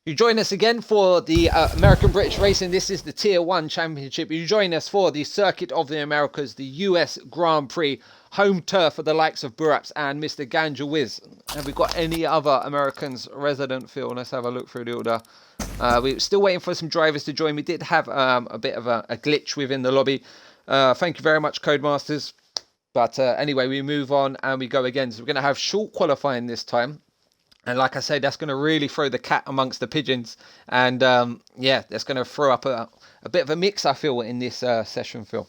You join us again for the American British Racing. This is the Tier 1 Championship. You join us for the Circuit of the Americas, the US Grand Prix, home turf for the likes of Buraps and Mr. Ganja Wiz. Have we got any other Americans resident, Phil? Let's have a look through the order. We're still waiting for some drivers to join. We did have a bit of a glitch within the lobby. Thank you very much, Codemasters. But anyway, we move on and we go again. So we're going to have short qualifying this time. And like I say, that's going to really throw the cat amongst the pigeons. And yeah, that's going to throw up a bit of a mix, I feel, in this session, Phil.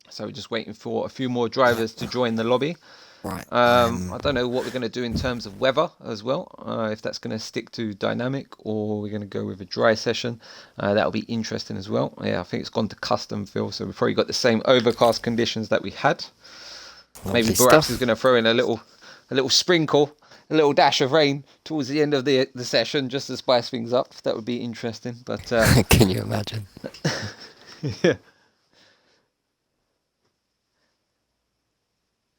So we're just waiting for a few more drivers to join the lobby. Right. I don't know what we're going to do in terms of weather as well. If that's going to stick to dynamic or we're going to go with a dry session. That'll be interesting as well. Yeah, I think it's gone to custom, Phil. So we've probably got the same overcast conditions that we had. Maybe Buraps is going to throw in a little sprinkle, a little dash of rain towards the end of the session just to spice things up. That would be interesting. But can you imagine? Yeah.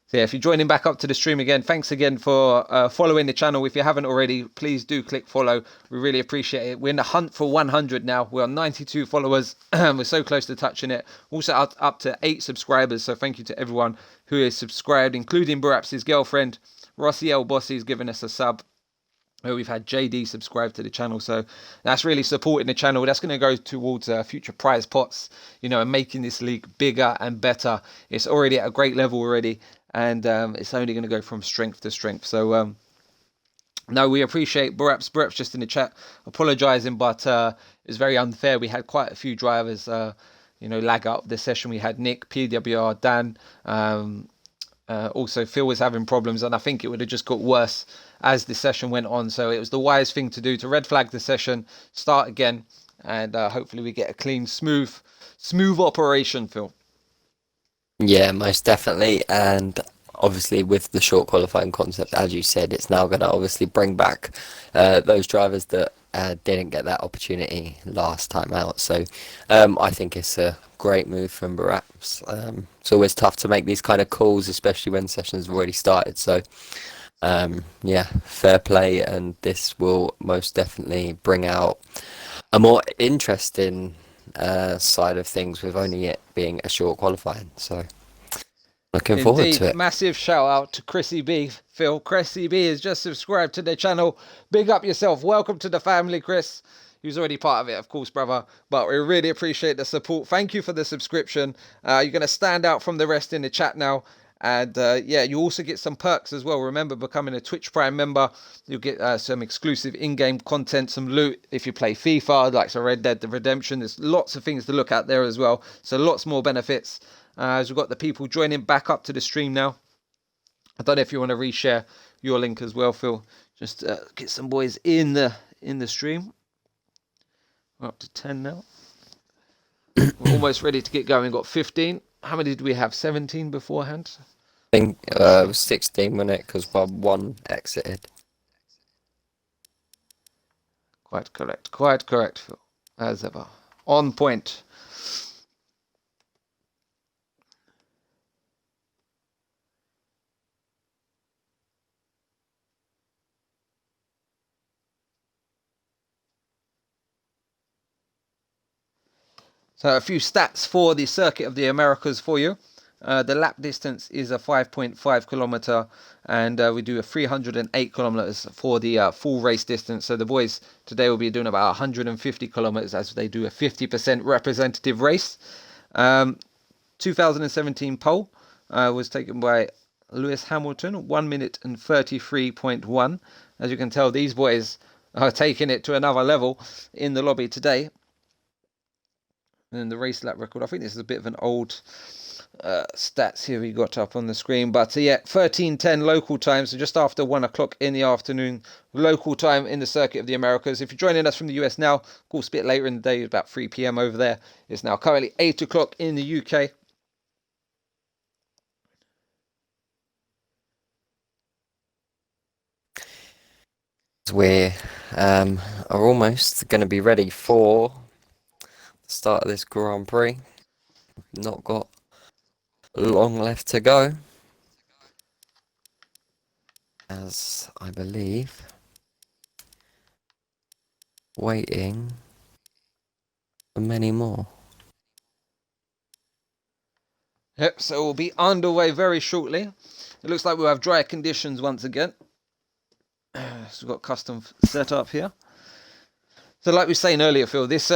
So yeah, if you're joining back up to the stream again, thanks again for following the channel. If you haven't already, please do click follow. We really appreciate it. We're in the hunt for 100 now. We're on 92 followers. We're so close to touching it. Also up to 8 subscribers. So thank you to everyone who is subscribed, including Buraps' girlfriend. Rossi L. Bossy's given us a sub. We've had JD subscribe to the channel, so that's really supporting the channel. That's going to go towards future prize pots, you know, and making this league bigger and better. It's already at a great level already, and it's only going to go from strength to strength. So no, we appreciate Buraps just in the chat apologising, but it's very unfair. We had quite a few drivers, you know, lag up this session. We had Nick, PWR, Dan. Also, Phil was having problems, and I think it would have just got worse as the session went on. So it was the wise thing to do to red flag the session, start again, and hopefully we get a clean, smooth operation, Phil. Yeah, most definitely. And obviously, with the short qualifying concept, as you said, it's now going to obviously bring back those drivers that didn't get that opportunity last time out. So I think it's a great move from Buraps. It's always tough to make these kind of calls, especially when sessions have already started. So yeah, fair play, and this will most definitely bring out a more interesting side of things with only it being a short qualifying. So looking forward to it. Massive shout out to Chrissy B, Phil. Chrissy B has just subscribed to the channel. Big up yourself. Welcome to the family, Chris. Who's already part of it, of course, brother. But we really appreciate the support. Thank you for the subscription. You're going to stand out from the rest in the chat now. And yeah, you also get some perks as well. Remember, becoming a Twitch Prime member, you'll get some exclusive in-game content, some loot if you play FIFA, like so Red Dead Redemption. There's lots of things to look at there as well. So lots more benefits. As we've got the people joining back up to the stream now. I don't know if you want to reshare your link as well, Phil. Just get some boys in the stream. We're up to 10 now. We're almost ready to get going. We've got 15. How many did we have? 17 beforehand? I think it was 16 minutes because one exited. Quite correct, Phil. As ever. On point. So a few stats for the Circuit of the Americas for you. The lap distance is a 5.5 kilometer, and we do a 308 kilometers for the full race distance. So the boys today will be doing about 150 kilometers as they do a 50% representative race. 2017 pole was taken by Lewis Hamilton, 1 minute and 33.1. As you can tell, these boys are taking it to another level in the lobby today. And the race lap record, I think this is a bit of an old stats here we got up on the screen, but yeah, 13:10 local time, so just after 1 o'clock in the afternoon local time in the Circuit of the Americas. If you're joining us from the US now, of course a bit later in the day, about 3 p.m. over there. It's now currently 8 o'clock in the UK. We are almost going to be ready for the start of this Grand Prix. Not got long left to go. as I believe waiting for many more. Yep, so we'll be underway very shortly. It looks like we'll have dry conditions once again. So we've got custom set up here. So like we were saying earlier, Phil, this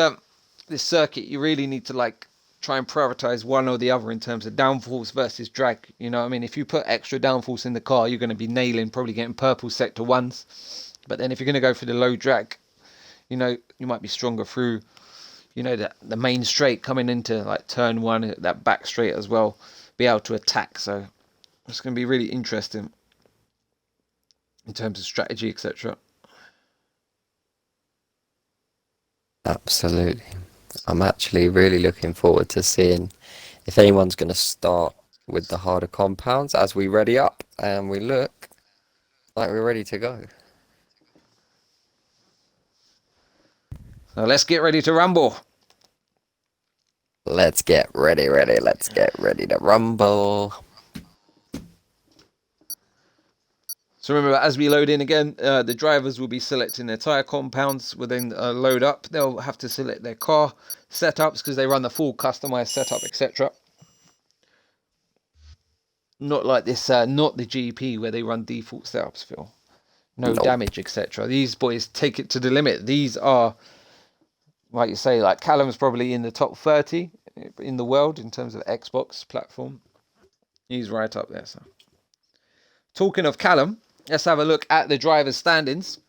circuit, you really need to like try and prioritize one or the other in terms of downforce versus drag. You know what I mean? If you put extra downforce in the car, you're going to be nailing, probably getting purple sector ones. But then if you're going to go for the low drag, you know, you might be stronger through, you know, the main straight coming into like turn one, that back straight as well, be able to attack. So it's going to be really interesting in terms of strategy, etc. Absolutely. I'm actually really looking forward to seeing if anyone's going to start with the harder compounds as we ready up and we look like we're ready to go. So let's get ready to rumble. Let's get ready. Let's get ready to rumble. So remember, as we load in again, the drivers will be selecting their tyre compounds. Will then load up. They'll have to select their car setups because they run the full customized setup, etc. Not like this, not the GP where they run default setups, Phil. No Nope. damage, etc. These boys take it to the limit. These are, like you say, like Callum's probably in the top 30 in the world in terms of Xbox platform. He's right up there. So, talking of Callum, let's have a look at the drivers' standings.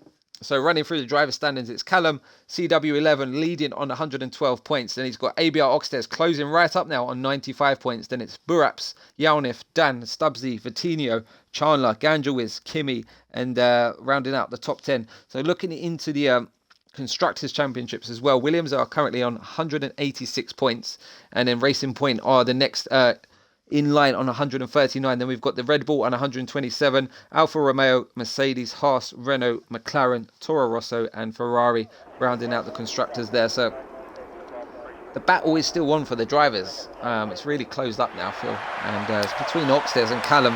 So running through the driver standings, it's Callum CW11 leading on 112 points. Then he's got ABR Oxtes closing right up now on 95 points. Then it's Buraps, Yaunif, Dan, Stubbsy, Vitinho, Chandler, Ganjawiz, Kimi, and rounding out the top 10. So looking into the Constructors Championships as well, Williams are currently on 186 points. And then Racing Point are the next in line on 139. Then we've got the Red Bull on 127, Alfa Romeo, Mercedes, Haas, Renault, McLaren, Toro Rosso and Ferrari rounding out the constructors there. So the battle is still on for the drivers. It's really closed up now, Phil, and it's between Oxtes and Callum.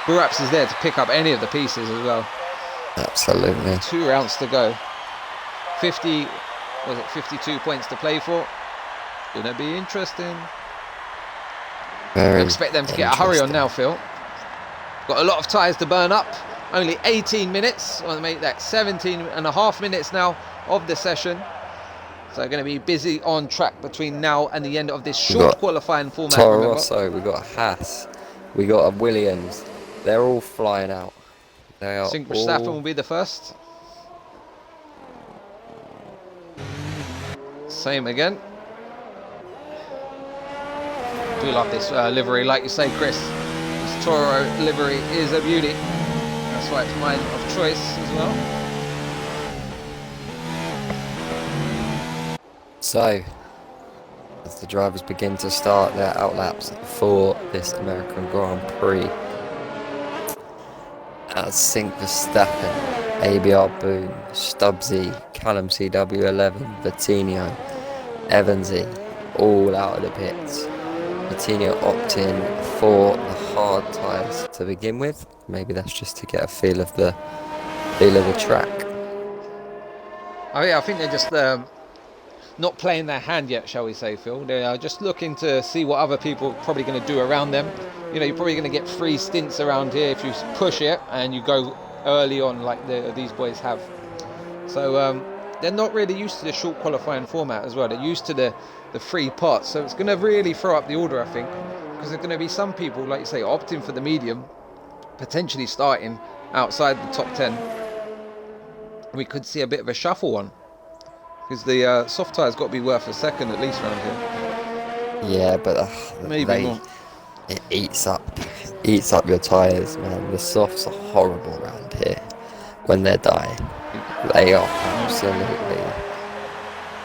Buraps is there to pick up any of the pieces as well. Absolutely. 2 rounds to go. 52 points to play for. Gonna be interesting. I expect them to get a hurry on now, Phil. Got a lot of tyres to burn up. Only 18 minutes. Well, make that 17 and a half minutes now of the session. So going to be busy on track between now and the end of this short qualifying format. Toro Rosso, we got a Haas, we got a Williams. They're all flying out. I think Verstappen will be the first. Same again. Do love this livery, like you say, Chris. This Toro livery is a beauty. That's why it's mine of choice as well. So, as the drivers begin to start their outlaps for this American Grand Prix, as Sink Verstappen, ABR Boom, Stubbsy, Callum CW11, Vitinho, Evansy, all out of the pits. Vitinho opting for the hard tyres to begin with. Maybe that's just to get a feel of the track. Oh yeah, I think they're just not playing their hand yet, shall we say, Phil. They are just looking to see what other people are probably going to do around them. You know, you're probably going to get 3 stints around here if you push it and you go early on like these boys have. So they're not really used to the short qualifying format as well. They're used to the 3 parts. So it's going to really throw up the order, I think, because there's going to be some people, like you say, opting for the medium, potentially starting outside the top 10. We could see a bit of a shuffle on, because the soft tyre's got to be worth a second at least around here. Yeah, but maybe more. It eats up your tyres, man. The softs are horrible around here when they're dying. They are absolutely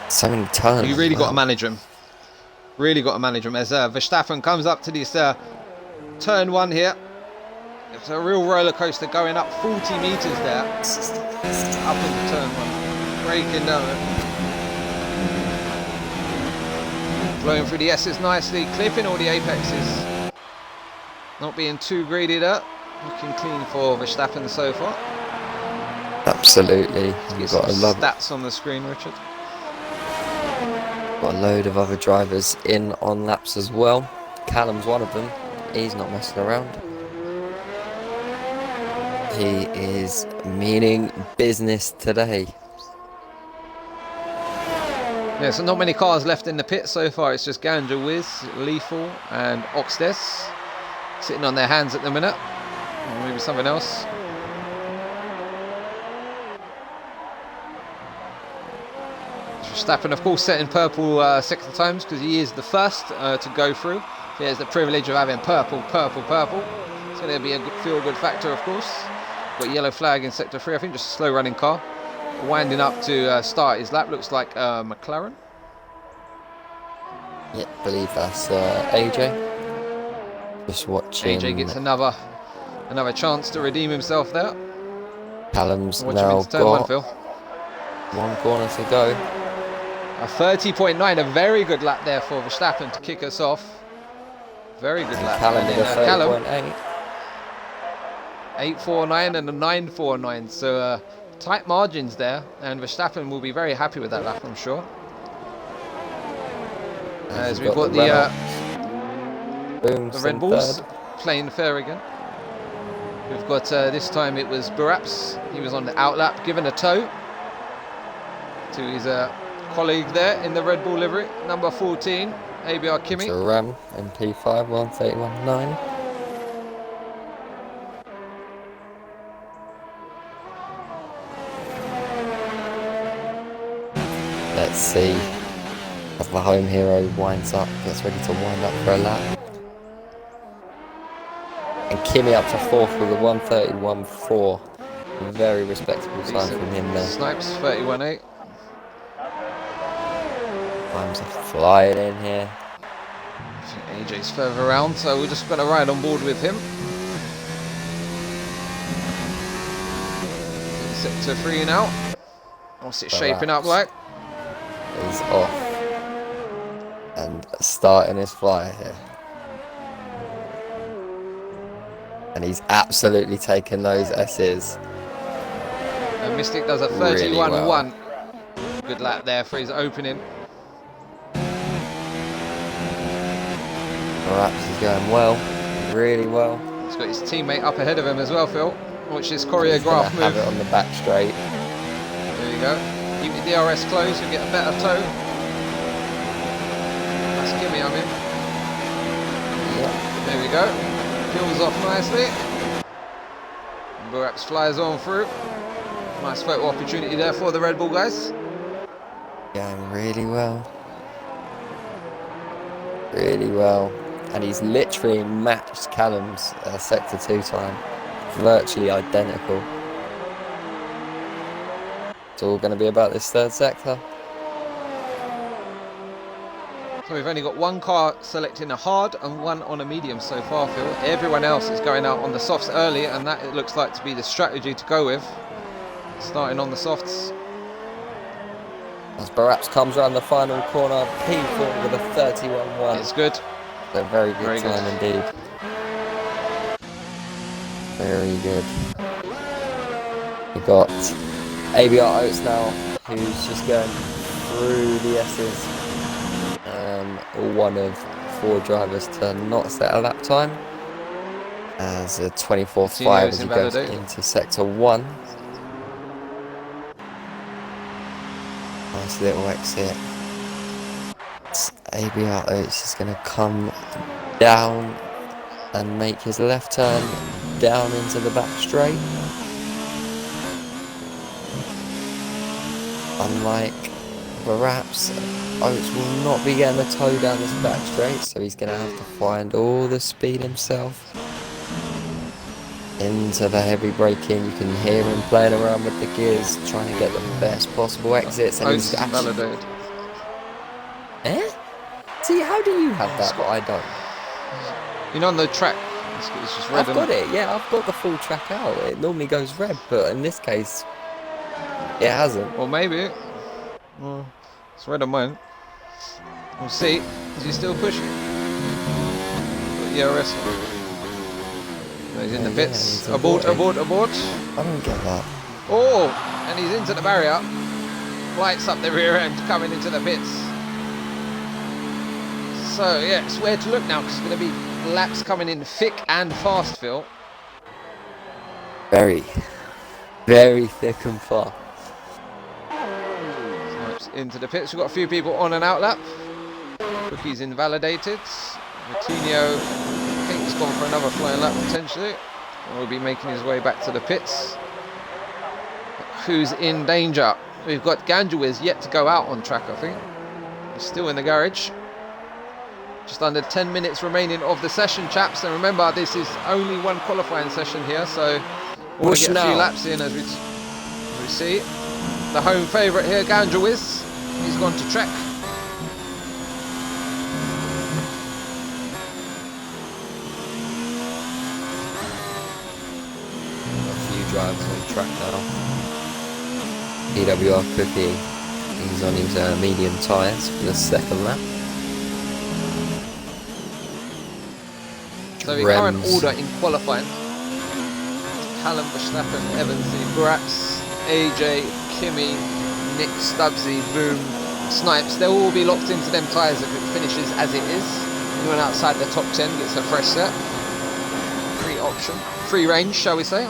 so many turns. You really got to manage them. Really got to manage them. As Verstappen comes up to this turn 1 here. It's a real roller coaster going up 40 meters there. Up into turn 1. Breaking down it. Flowing through the S's nicely. Clipping all the apexes. Not being too greedy there. Looking clean for Verstappen so far. Absolutely. Get You've some got a lot. stats on the screen, Richard. Got a load of other drivers in on laps as well. Callum's one of them. He's not messing around. He is meaning business today. Yeah, so not many cars left in the pit so far. It's just Ganja Wiz, Lethal and Oxdes sitting on their hands at the minute. Or maybe something else. Verstappen, of course, setting purple sector times because he is the first to go through. He has the privilege of having purple. It's going to be a feel-good factor, of course. Got yellow flag in sector 3. I think just a slow-running car. Winding up to start his lap. Looks like McLaren. Yeah, believe that's AJ. Just watching. AJ gets another chance to redeem himself there. Callum's Watch him now into turn one, got Phil. one corner to go. A 30.9, a very good lap there for Verstappen to kick us off. Very good lap. Callum with a Callum, 30.8. 8.49 and a 9.49. So tight margins there, and Verstappen will be very happy with that lap, I'm sure. As we've got the Red Bulls playing fair again. We've got this time it was Baraps. He was on the outlap, given a tow to his colleague there in the Red Bull livery, number 14, ABR Kimi. So Ram in P5, 131.9. Let's see as the home hero winds up, gets ready to wind up for a lap. And Kimi up to fourth with a 131.4. Very respectable time from him there. Snipes 31.8. Times are flying in here. AJ's further around, so we're just going to ride on board with him. Sector 3 now. What's it shaping up like? He's off and starting his flyer here. And he's absolutely taken those S's. And Mystic does a 31.1. Really well. Good lap there for his opening. Perhaps he's going well, really well. He's got his teammate up ahead of him as well, Phil. Watch this He's choreograph gonna have move. it on the back straight. There you go. Keep the DRS closed, you'll get a better tow. That's Kimi, I'm in. Yeah. There we go. Peels off nicely. Baraps flies on through. Nice photo opportunity there for the Red Bull guys. Going really well. Really well. And he's literally matched Callum's sector 2 time. Virtually identical. It's all going to be about this third sector. So we've only got one car selecting a hard and one on a medium so far, Phil. Everyone else is going out on the softs early, and that it looks like to be the strategy to go with. Starting on the softs. As Baraps comes around the final corner, P4 with a 31.1. It's good. A very good Very time good. indeed. Very good. We've got ABR Oates now, who's just going through the S's. One of 4 drivers to not set a lap time. As a 24.5 as he goes into sector 1. Nice little exit. ABR Oates is going to come down and make his left turn down into the back straight. Unlike Baraps, Oates will not be getting the toe down this back straight, so he's going to have to find all the speed himself. Into the heavy braking, you can hear him playing around with the gears, trying to get the best possible exits. And Oates he's is actually... validated. Eh? See, how do you have that, but I don't? You know, on the track, it's just red. I've got it, yeah, I've got the full track out. It normally goes red, but in this case, it hasn't. Or maybe. Well, it's red on mine. We'll see. Is he still pushing? Got ERS. He's in the Yeah, pits. he's Abort, aborted. abort, abort. I don't get that. Oh, and he's into the barrier. Lights up the rear end coming into the pits. So, yeah, it's where to look now because it's going to be laps coming in thick and fast, Phil. Very, very thick and fast. Snipes into the pits. We've got a few people on and out lap. Cookie's invalidated. Coutinho, I think he's gone for another flying lap potentially. And will be making his way back to the pits. Who's in danger? We've got Ganjuiz yet to go out on track, I think. He's still in the garage. Just under 10 minutes remaining of the session, chaps. And remember, this is only one qualifying session here, so we'll get a few laps in as we see. The home favourite here, Ganjuiz. He's gone to track. Drives on track now. EWR Cookie, he's on his medium tyres for the second lap. So the current order in qualifying: Callum, Verstappen, Evansy, Brats, AJ, Kimi, Nick, Stubbsy, Boom, Snipes. They'll all be locked into them tyres if it finishes as it is. Anyone outside the top 10 gets a fresh set. Free option, free range, shall we say?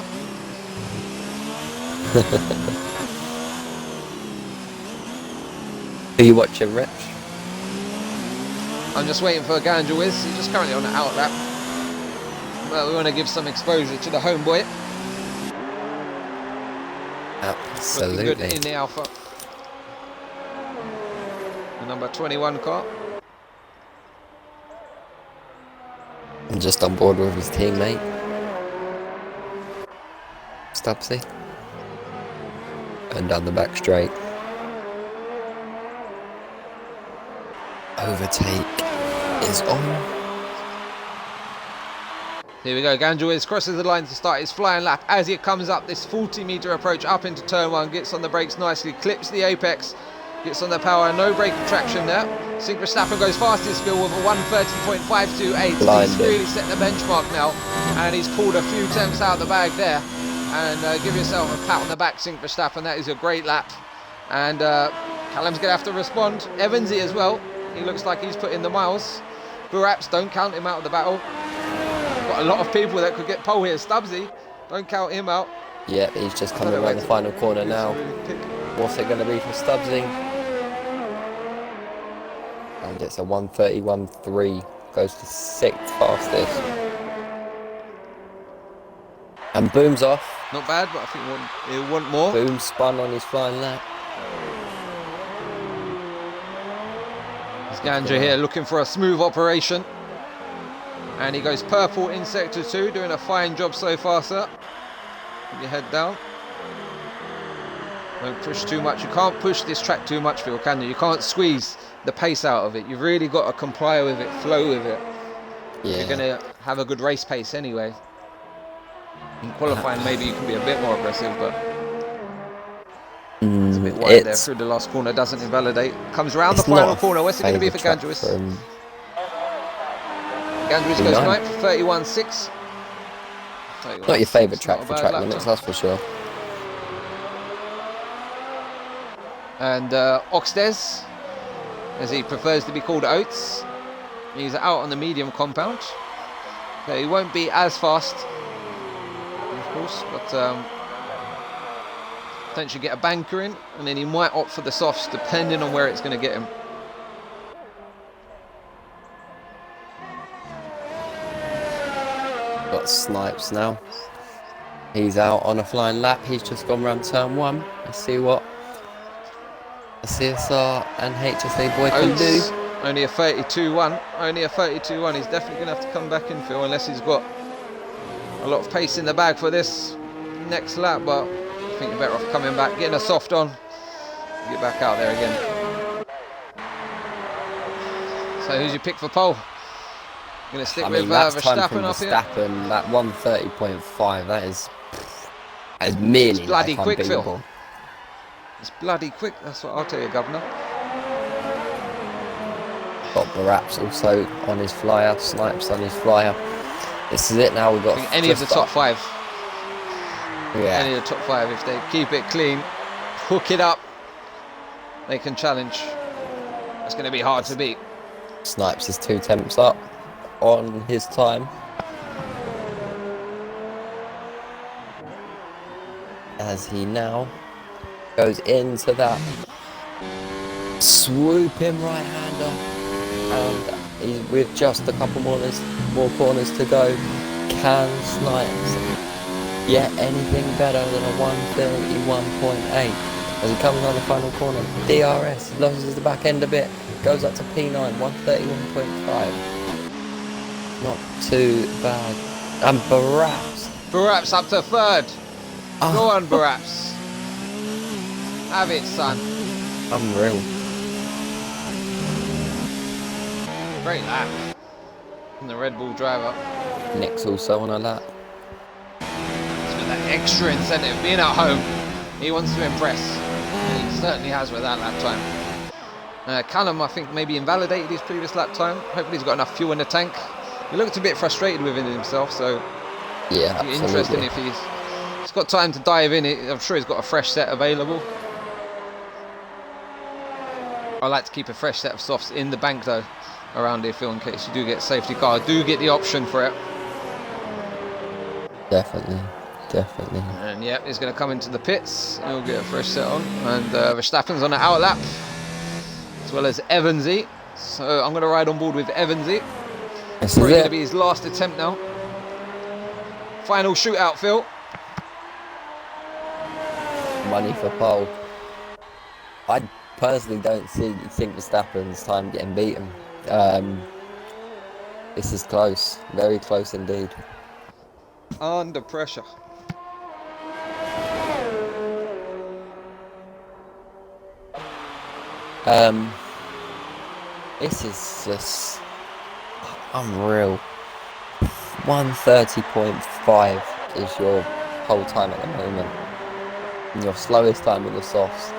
Are you watching, Rich? I'm just waiting for Ganjuiz. He's just currently on the out lap. Well, we want to give some exposure to the homeboy. Absolutely. Looking good in the Alpha. The number 21 car. And just on board with his teammate. Stubbsy. And down the back straight. Overtake is on. Here we go, Ganjuiz crosses the line to start his flying lap as he comes up this 40-metre approach up into turn 1, gets on the brakes nicely, clips the apex, gets on the power, no brake traction there. Sink Verstappen goes fastest Phil with a 1:30.528. He's really set the benchmark now, and he's pulled a few tenths out of the bag there. And give yourself a pat on the back, Sink Verstappen, that is a great lap. And Callum's going to have to respond. Evansy as well, he looks like he's put in the miles. Buraps, don't count him out of the battle. Got a lot of people that could get pole here. Stubbsy, don't count him out. Yeah, he's just coming around the final corner now. What's it going to be for Stubbsy? And it's a 1:31.3, goes to 6th fastest. And Boom's off. Not bad, but I think he'll want more. Boom spun on his flying lap. There's Ganja here looking for a smooth operation. And he goes purple in sector 2, doing a fine job so far, sir. Keep your head down. Don't push too much. You can't push this track too much, Phil, can you? You can't squeeze the pace out of it. You've really got to comply with it, flow with it. Yeah. You're going to have a good race pace anyway. In qualifying, maybe you can be a bit more aggressive, but it's a bit wide there through the last corner. Doesn't invalidate. Comes around the final corner. What's it going to be for Ganjuiz? Ganjuiz goes ninth, 31.6. Not your favourite track for track limits, that's for sure. And Oxtes, as he prefers to be called, Oates, he's out on the medium compound. Okay, he won't be as fast, of course, but potentially get a banker in, and then he might opt for the softs depending on where it's going to get him. Got Snipes now. He's out on a flying lap. He's just gone round turn 1. Let's see what a CSR and HSA boy can do. Only a 32.1. Only a 32.1. He's definitely going to have to come back in, Phil, unless he's got a lot of pace in the bag for this next lap. But I think you're better off coming back, getting a soft on, get back out there again. So who's your pick for pole? Going to stick with Verstappen up here. Verstappen, that 1:30.5, that is merely it's bloody quick, Phil. It's bloody quick, that's what I'll tell you, Governor. Got Baraps also on his flyer, Snipes on his flyer. This is it now. We've got I think any of the top 5. Yeah. Any of the top 5, if they keep it clean, hook it up, they can challenge. It's going to be hard to beat. Snipes is 2 temps up on his time. As he now goes into that swooping right-hander, and he's with just a couple more corners to go. Can Snipes get anything better than a 131.8 as he comes on the final corner? DRS loses the back end a bit, goes up to P9, 131.5. Not too bad. And Baraps up to 3rd. Oh. Go on, Baraps. Have it, son. Unreal. Great lap from the Red Bull driver. Nick's also on a lap. He's got that extra incentive. Being at home, he wants to impress. He certainly has with that lap time. Callum, I think, maybe invalidated his previous lap time. Hopefully he's got enough fuel in the tank. He looked a bit frustrated within himself, so yeah, it'll be interesting if he's got time to dive in it. I'm sure he's got a fresh set available. I like to keep a fresh set of softs in the bank though, around here, Phil, in case you do get a safety car. Do get the option for it. Definitely. And yeah, he's going to come into the pits. He'll get a fresh set on. And Verstappen's on the out lap, as well as Evansy. So I'm going to ride on board with Evansy. This Probably is going to it. be his last attempt now. Final shootout, Phil. Money for pole. I personally don't think Verstappen's time getting beaten. This is close, very close indeed. Under pressure. This is just unreal. 130.5 is your pole time at the moment. And your slowest time in the softs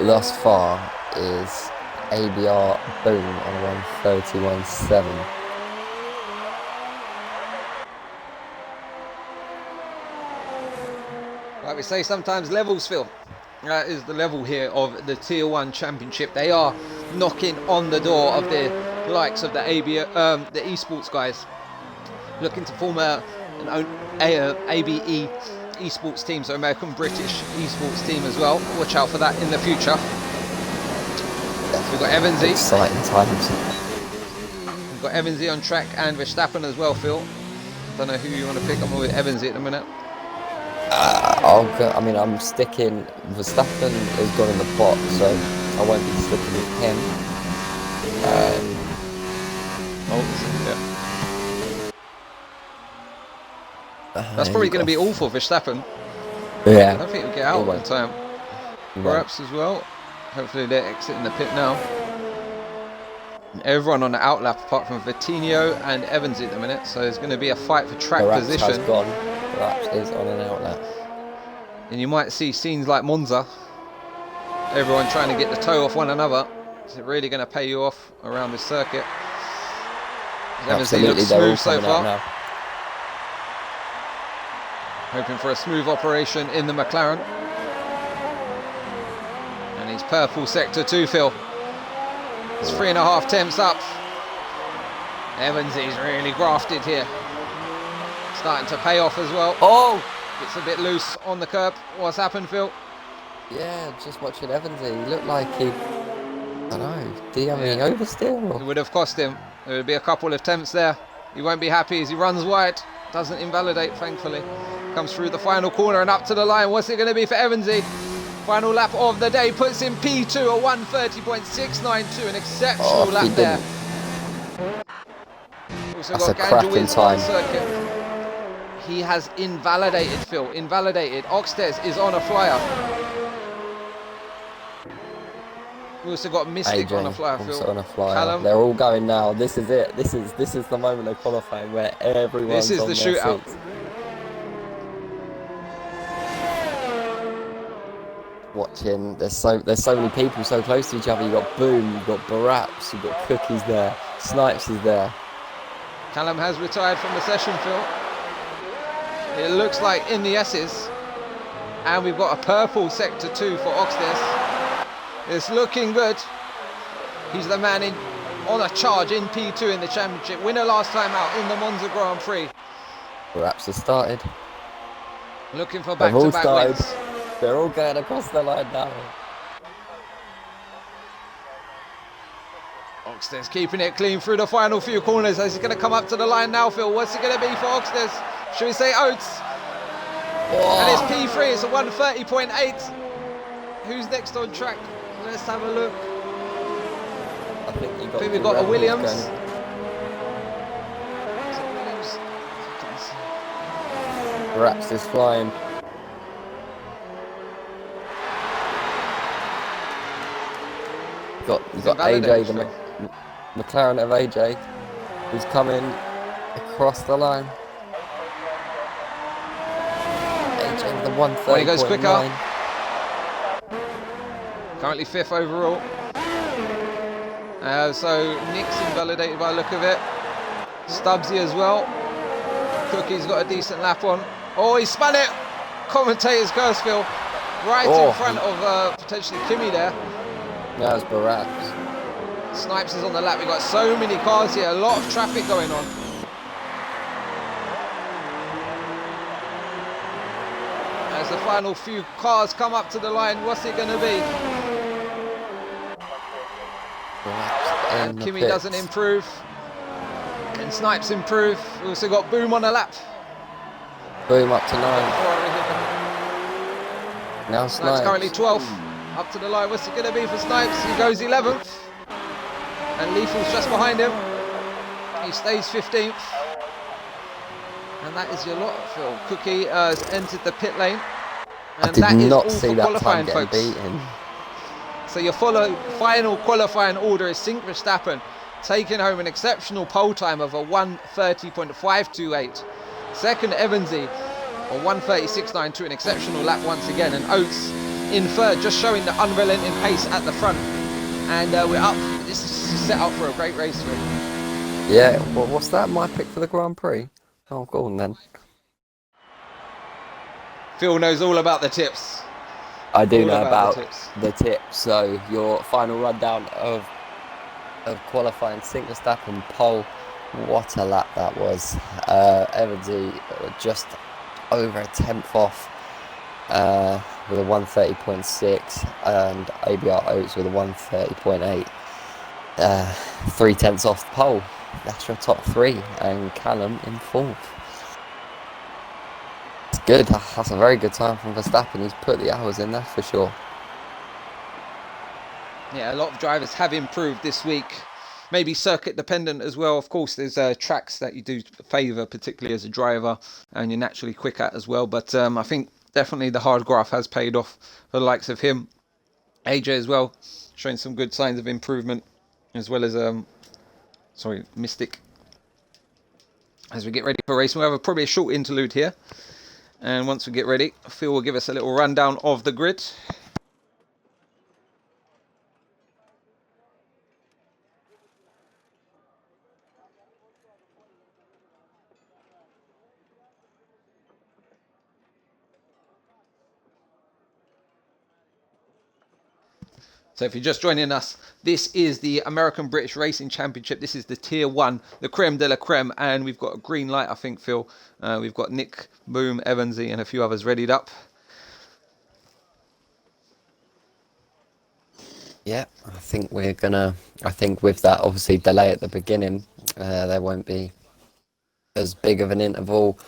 thus far is ABR Boom on 131.7. Like we say, sometimes levels, Phil. That is the level here of the Tier 1 Championship. They are knocking on the door of the likes of the the esports guys, looking to form an ABE esports team, so American British esports team as well. Watch out for that in the future. So we've got Evansy. Exciting times. We've got Evansy on track and Verstappen as well, Phil. Don't know who you want to pick. I'm with Evansy at the minute. I'm sticking. Verstappen has gone in the pot, so I won't be sticking with him. That's probably going to be all for Verstappen. Yeah. I don't think he'll get out in time. Perhaps as well. Hopefully they're exiting the pit now. And everyone on the outlap apart from Vitinho and Evans at the minute, so there's going to be a fight for track position. Has gone. Perhaps is on an outlap. And you might see scenes like Monza. Everyone trying to get the toe off one another. Is it really going to pay you off around this circuit? Evans looks smooth so far. Now. Hoping for a smooth operation in the McLaren. And he's purple sector 2, Phil. It's 3.5 temps up. Evans is really grafted here. Starting to pay off as well. Oh! It's a bit loose on the curb. What's happened, Phil? Yeah, just watching Evans. He looked like he... I don't know. Did he have any oversteer? Or? It would have cost him. There would be a couple of temps there. He won't be happy as he runs wide. Doesn't invalidate, thankfully. Comes through the final corner and up to the line. What's it going to be for Evansy? Final lap of the day puts him P2 at 130.692. An exceptional lap there. Also That's got a cracking time. Circuit. He has invalidated, Phil. Invalidated. Oxtes is on a flyer. We also got Mystic AJ on a flyer, Phil. Also on a flyer. Callum. They're all going now. This is it. This is the moment of qualifying where everyone's This is on the their shootout. seats. Watching, there's so many people so close to each other. You've got Boom, you've got Baraps, you've got Cookies there, Snipes is there. Callum has retired from the session, Phil. It looks like in the S's. And we've got a purple sector 2 for Oxness. It's looking good. He's the man on a charge in P2 in the championship. Winner last time out in the Monza Grand Prix. Barapps has started. Looking for back-to-back wins. They're all going across the line now. Oxness keeping it clean through the final few corners. As he's going to come up to the line now, Phil. What's it going to be for Oxness? Should we say Oates? Oh. And it's P3. It's a 130.8. Who's next on track? Let's have a look. I think we've got a Williams. Barapps is flying. You've got AJ, the McLaren of AJ, who's coming across the line. AJ the 130.9. He goes quicker. Currently 5th overall. So Nick's invalidated by the look of it. Stubbsy as well. Cookie's got a decent lap on. Oh, he spun it! Commentator's curse, Phil. Right in front of potentially Kimi there. That was Barapps. Snipes is on the lap. We've got so many cars here. A lot of traffic going on. As the final few cars come up to the line, what's it going to be? And Kimi doesn't improve. And Snipes improve. We've also got Boom on the lap. Boom up to 9. Now Snipes currently 12th. Up to the line. What's it going to be for Snipes? He goes 11th. And Lethal's just behind him. He stays 15th. And that is your lot, Phil. Cookie has entered the pit lane. And I did not see that time getting beaten. So your final qualifying order is Sink Verstappen, taking home an exceptional pole time of a 1:30.528. Second, Evansy, a 1:36.92, an exceptional lap once again. And Oates in third, just showing the unrelenting pace at the front. And we're up. This is set up for a great race, really. Yeah, well, what's that? My pick for the Grand Prix? Oh, go on then. Phil knows all about the tips. I do know about the tips. So your final rundown of qualifying, Sink Verstappen pole. What a lap that was. Evansy just over a 10th off with a 1:30.6, and ABR Oates with a 1:30.8. 3/10 off the pole. That's your top 3, and Callum in 4th. It's good. That's a very good time from Verstappen. He's put the hours in there for sure. Yeah, a lot of drivers have improved this week. Maybe circuit dependent as well. Of course, there's tracks that you do favour, particularly as a driver, and you're naturally quick at as well. But I think definitely the hard graft has paid off for the likes of him. AJ as well, showing some good signs of improvement, as well as Mystic. As we get ready for racing, we'll have probably a short interlude here. And once we get ready, Phil will give us a little rundown of the grid. So if you're just joining us, this is the American British Racing Championship. This is the Tier 1, the creme de la creme. And we've got a green light, I think, Phil. We've got Nick, Boom, Evansy, and a few others readied up. Yeah, I think with that obviously delay at the beginning, there won't be as big of an interval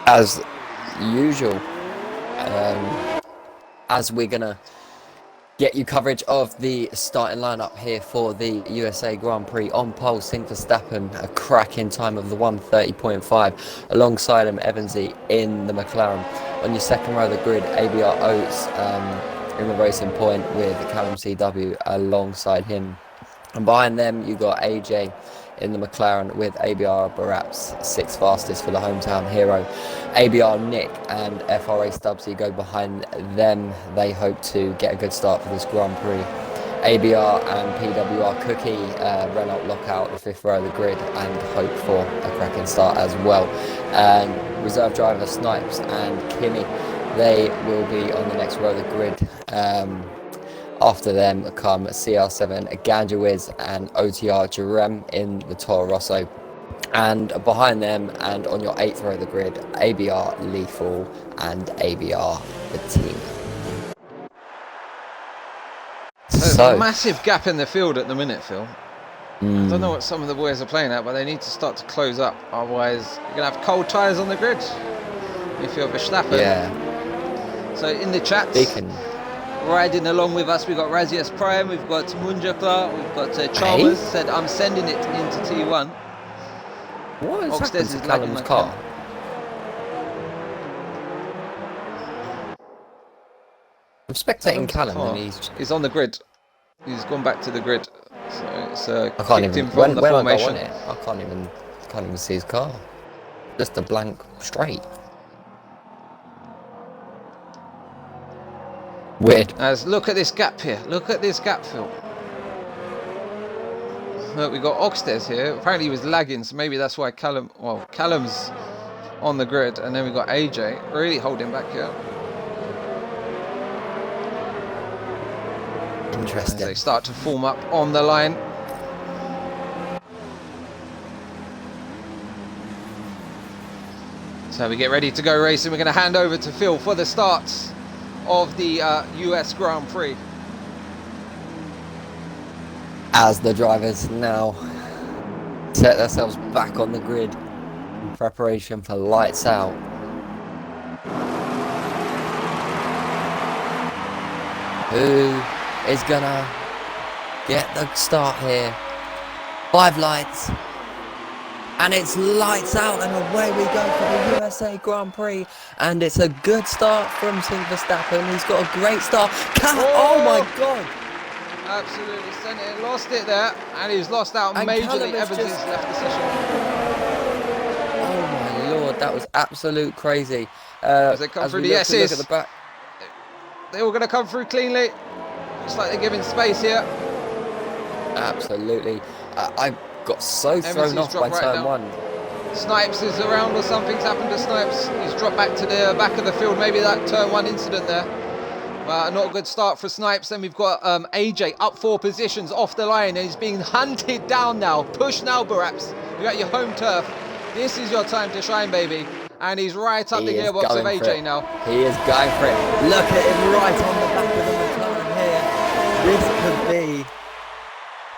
as usual. As we're going to get you coverage of the starting lineup here for the USA Grand Prix. On pole, Sink Verstappen, a cracking time of the 1:30.5. Alongside him, Evansy in the McLaren. On your second row of the grid, ABR Oates in the racing point with Callum CW alongside him. And behind them, you got AJ in the McLaren with ABR Barapps, 6th fastest for the hometown hero. ABR Nick and FRA Stubbsy go behind them. They hope to get a good start for this Grand Prix. ABR and PWR Cookie, Renault Lockout, the 5th row of the grid, and hope for a cracking start as well. And reserve driver Snipes and Kimmy, they will be on the next row of the grid. After them come CR7, Ganjawiz and OTR Jerem in the Toro Rosso. And behind them and on your 8th row of the grid, ABR Lethal and ABR the team. So massive gap in the field at the minute, Phil. I don't know what some of the boys are playing at, but they need to start to close up. Otherwise, you're going to have cold tyres on the grid if you're Verstappen. Yeah. So in the chat, riding along with us, we've got Razias Prime, we've got Munjaka, we've got Chalmers, said, I'm sending it into T1. What has happened to Callum's car? I'm spectating Callum and he's on the grid. He's gone back to the grid. So it's I can't kicked even, him from the formation. I can't even see his car. Just a blank straight. Weird. As look at this gap here. Look at this gap, Phil. Look, we got Oxtes here. Apparently he was lagging, so maybe that's why Callum's on the grid, and then we got AJ really holding back here. Interesting. As they start to form up on the line. So we get ready to go racing. We're going to hand over to Phil for the starts of the US Grand Prix. As the drivers now set themselves back on the grid in preparation for lights out. Who is gonna get the start here? 5 lights, and it's lights out, and away we go for the USA Grand Prix. And it's a good start from Verstappen. He's got a great start. Oh my God! Absolutely sent it, lost it there, and he's lost out majorly. Evans has left the session. Oh my Lord, that was absolute crazy. As they come through the S's, look at the back. They're all going to come through cleanly. Looks like they're giving space here. Absolutely. I got so thrown off by turn 1. Snipes is around, or something's happened to Snipes. He's dropped back to the back of the field. Maybe that turn 1 incident there. Not a good start for Snipes. Then we've got AJ up 4 positions off the line, and he's being hunted down now. Push now, Baraps. You're at your home turf. This is your time to shine, baby. And he's right up the gearbox of AJ now. He is going for it. Look at him right on the back of the McLaren here. This could be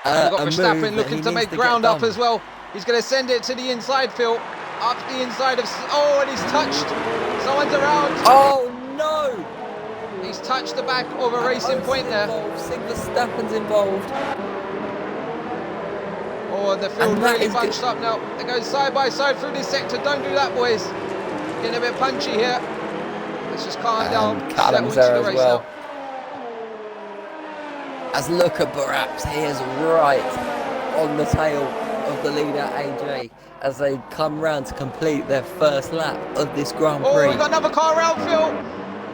we've got Verstappen looking to make ground up as well. He's going to send it to the inside, Phil. Up the inside of... Oh, and he's touched. Someone's around. Oh, no. He's touched the back of a Racing Point there. Verstappen's involved. Oh, and the field really bunched up now. They're going side by side through this sector. Don't do that, boys. Getting a bit punchy here. Let's just calm down. Callum's there as well. As look at Baraps, he is right on the tail of the leader AJ as they come round to complete their first lap of this Grand Prix. Oh, we got another car around, Phil.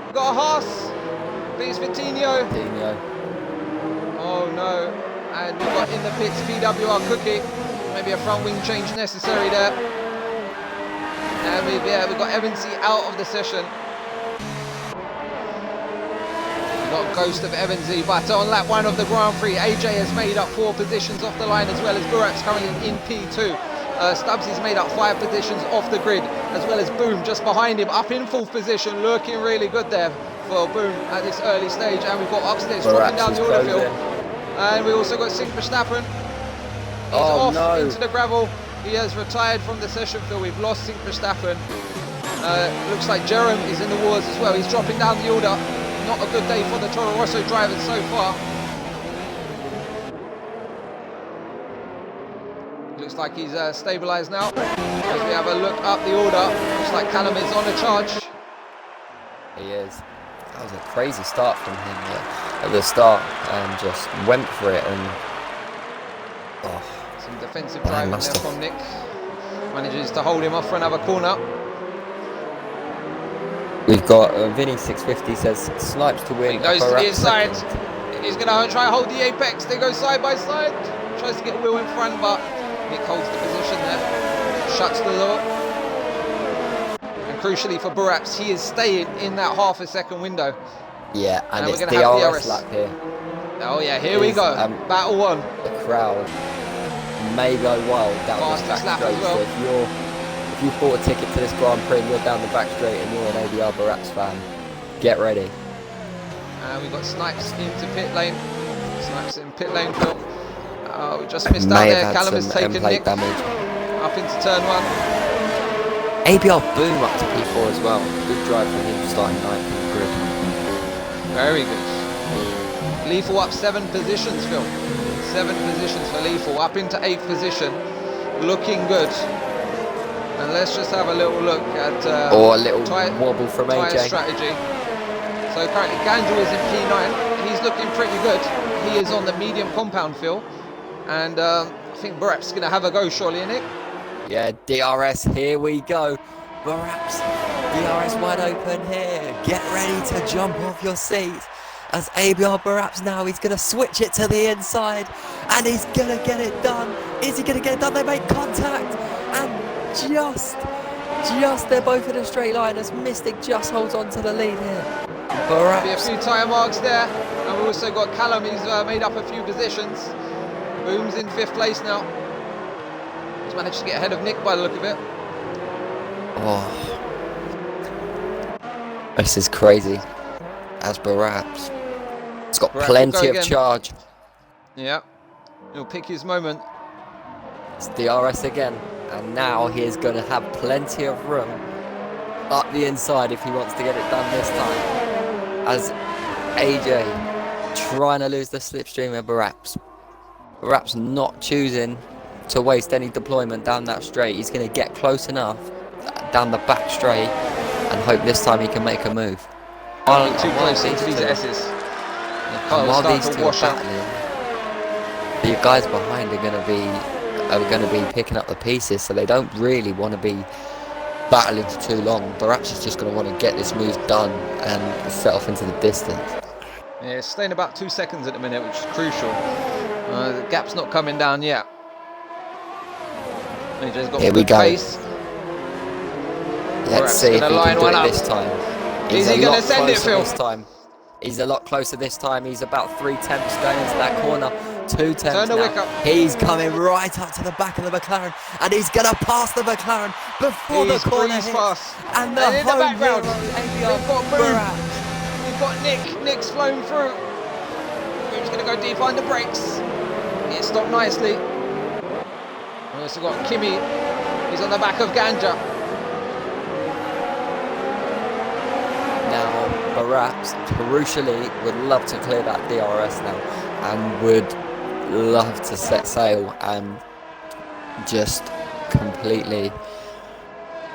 We've got a Haas. Please, Vitinho. Oh no. And we've got in the pits PWR Cookie. Maybe a front wing change necessary there. And we've got Evansy out of the session. We've got Ghost of Evansy, but on lap 1 of the Grand Prix, AJ has made up 4 positions off the line, as well as Burak's currently in P2. Stubbs has made up 5 positions off the grid, as well as Boom just behind him, up in 4th position, looking really good there for Boom at this early stage. And we've got Oxted dropping down the order field. And we also got Sink Verstappen. He's off into the gravel. He has retired from the session, Phil. We've lost Sink Verstappen. Looks like Jerome is in the wars as well. He's dropping down the order. Not a good day for the Toro Rosso drivers so far. Looks like he's stabilised now. As we have a look up the order, looks like Callum is on a charge. He is. That was a crazy start from him at the start, and just went for it. And some defensive driving there from Nick. Manages to hold him off for another corner. We've got Vinny 650 says Snipes to win. He goes to the inside. He's going to try and hold the apex. They go side by side. Tries to get Will in front, but Nick holds the position there. Shuts the door. And crucially for Baraps, he is staying in that half a second window. Yeah, and we're it's gonna have DRS DRS lap here. Oh yeah, here we go. Battle one. The crowd may go wild down this Fastest back lap as straight. well. So if you bought a ticket to this Grand Prix and you're down the back straight and you're an ABR Baraps fan, get ready. And we've got Snipes into pit lane. Snipes in pit lane, Phil. We just missed out there. Callum has taken Nick damage. up into turn one. ABR boom up to P4 as well. Good drive from him starting 9th in the grid. Very good. Lethal up 7 positions, Phil. 7 positions for Lethal, up into 8th position. Looking good. And let's just have a little look at a little wobble from AJ. Strategy. So currently Ganju is in P9. He's looking pretty good. He is on the medium compound, Phil. And I think Baraps going to have a go, surely, Nick? Yeah, DRS, here we go. Baraps, DRS wide open here. Get ready to jump off your seat. As ABR Baraps now, he's going to switch it to the inside. And he's going to get it done. Is he going to get it done? They make contact. And just they're both in a straight line as Mystic just holds on to the lead here. Baraps. Be a few tyre marks there. And we've also got Callum, he's made up a few positions. Boom's in 5th place now. He's managed to get ahead of Nick by the look of it. Oh, this is crazy. As Baraps, it's got plenty of charge. Yeah, he'll pick his moment. It's DRS again, and now he is going to have plenty of room up the inside if he wants to get it done this time. As AJ trying to lose the slipstream of Baraps. Baraps not choosing to waste any deployment down that straight. He's going to get close enough down the back straight and hope this time he can make a move. Too close into these S's. While these two are battling, the guys behind are going to be picking up the pieces, so they don't really want to be battling for too long. Baraps is just going to want to get this move done and set off into the distance. Yeah, it's staying about 2 seconds at the minute, which is crucial. The gap's not coming down yet. AJ's got Here we go. pace. Let's see if he can do it this time. Is he going to send it, Phil? This time. He's a lot closer this time. He's about 3 tenths going into that corner. 2 tenths Turn the wick now. up. He's coming right up to the back of the McLaren, and he's going to pass the McLaren before the corner hits. Fast. And the in the background, we've got Boom. We've got Nick. Nick's flown through. Boom's going to go deep on the brakes. It stopped nicely. We've also got Kimi. He's on the back of Ganja. Now, Baraps, crucially, would love to clear that DRS now and would love to set sail and just completely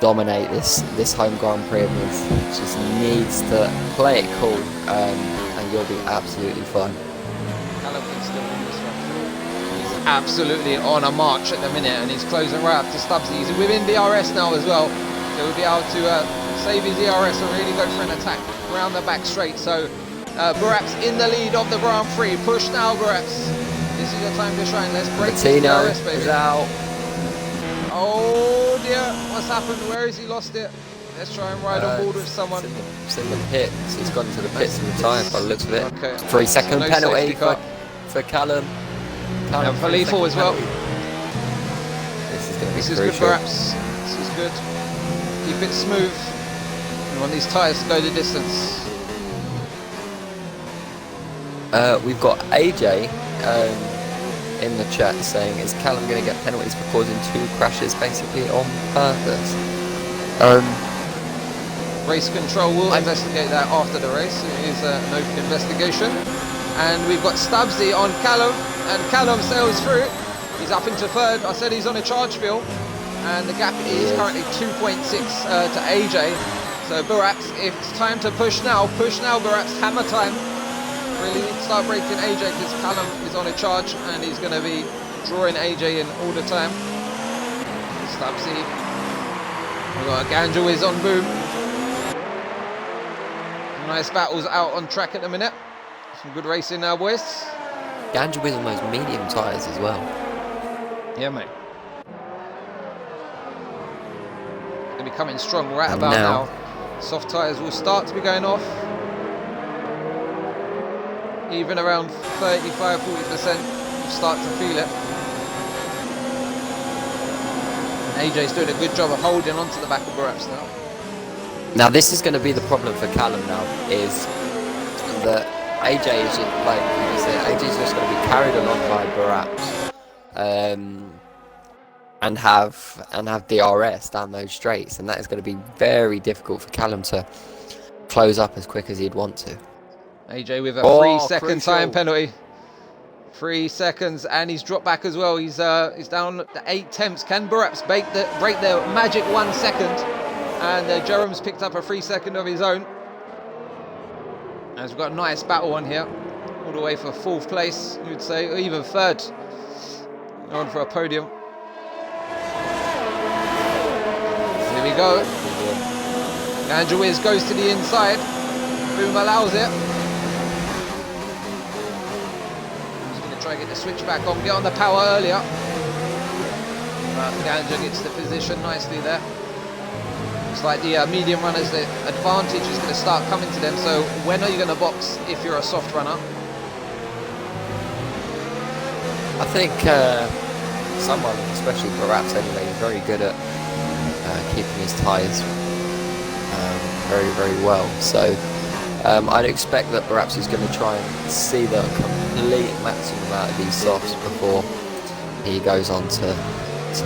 dominate this home Grand Prix. Just needs to play it cool and you'll be absolutely fine. Callum can still win this one. He's absolutely on a march at the minute and he's closing right up to Stubbsy. He's within DRS now as well, so he'll be able to save his DRS and really go for an attack around the back straight. So Baraps in the lead of the Grand Prix. Push now, Baraps. This is your time to shine. Let's break this DRS, baby. Is out. Oh dear, what's happened? Where has he lost it? Let's try and ride on board with someone. It's in the pits. He's gone to the pits and retired by the looks of it. Okay. 3-second So no penalty for Callum. And for Lethal as well. This is going to be This is crucial. good, Baraps. This is good. Keep it smooth. We want these tyres to go the distance. We've got AJ in the chat saying, is Callum going to get penalties for causing 2 crashes basically on purpose? Race control will investigate that after the race. It is an open investigation. And we've got Stubbsy on Callum, and Callum sails through. He's up into 3rd. I said he's on a charge, Phil. And the gap is currently 2.6 to AJ. So Baraps, if it's time to push now, Baraps, hammer time. Really need to start breaking AJ because Callum is on a charge and he's going to be drawing AJ in all the time. Stubbsy. We've got Ganja is on Boom. Nice battles out on track at the minute. Some good racing now, boys. Ganji with almost medium tyres as well. Yeah, mate. They're becoming strong right And about now. now. Soft tyres will start to be going off. Even around 35–40%, you start to feel it. And AJ's doing a good job of holding onto the back of Baraps now. Now this is going to be the problem for Callum now, is that AJ is just, like you said, AJ's just going to be carried along by Baraps, and have DRS down those straights, and that is going to be very difficult for Callum to close up as quick as he'd want to. AJ with a 3-second crucial time penalty. 3 seconds, and he's dropped back as well. He's down to 8 tenths. Can Baraps break the magic 1 second? And Jerome's picked up a 3 second of his own. As we've got a nice battle on here, all the way for 4th place, you would say, or even 3rd. They're on for a podium. Here we go. Andrew Wiz goes to the inside. Boom allows it. He's going to try and get the switch back on, get on the power earlier. Ganja gets the position nicely there. Looks like the medium runners, the advantage is going to start coming to them. So when are you going to box if you're a soft runner? I think someone, especially Baraps anyway, is very good at keeping his tyres very, very well. So I'd expect that Baraps is going to try and see the complete maximum out of these softs before he goes on to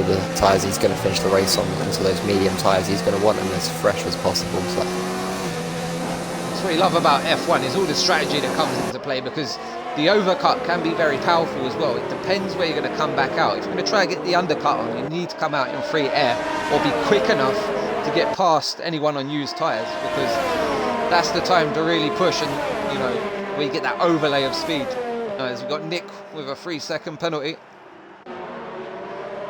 the tyres he's going to finish the race on, onto those medium tyres. He's going to want them as fresh as possible. So that's what you love about F1, is all the strategy that comes into play, because the overcut can be very powerful as well. It depends where you're going to come back out. If you're going to try and get the undercut on, you need to come out in free air or be quick enough to get past anyone on used tyres, because that's the time to really push and, you know, where you get that overlay of speed. As we've got Nick with a 3-second penalty.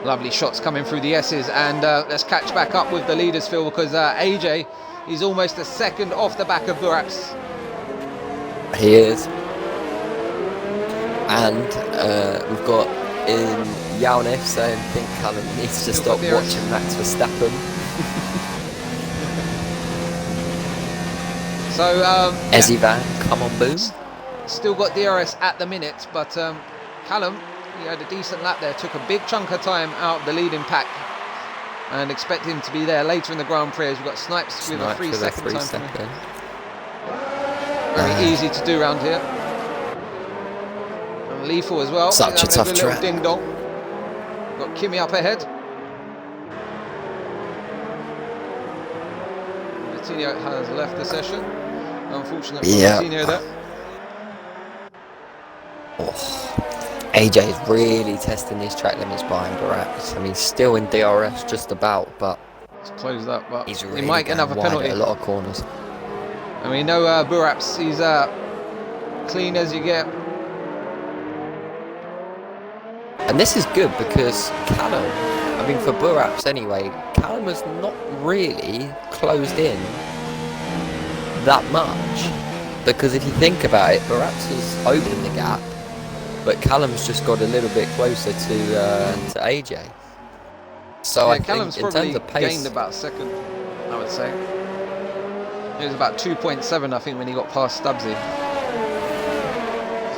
Lovely shots coming through the S's, and let's catch back up with the leaders, Phil, because AJ is almost a second off the back of Baraps. he is. And we've got in Yaunif saying, I think Callum needs to stop watching Max Verstappen. So, Ezzy Van, come on, boom. Still got DRS at the minute, but Callum, he had a decent lap there, took a big chunk of time out of the leading pack, and expect him to be there later in the Grand Prix. We've got Snipes with a 3-second time. Very easy to do around here. And Lethal as well. Such a tough track. Ding dong. Got Kimi up ahead. Martino has left the session. Unfortunate for Martino there. AJ is really testing these track limits behind Baraps. I mean, still in DRS just about, but it's closed up. But he's really he might get another penalty. A lot of corners. And we know Baraps, he's clean as you get. And this is good because Callum, I mean for Baraps anyway, Callum has not really closed in that much. Because if you think about it, Baraps has opened the gap, but Callum's just got a little bit closer to AJ. So yeah, I Callum's think in probably terms of pace, gained about a second, I would say. It was about 2.7, I think, when he got past Stubbsy.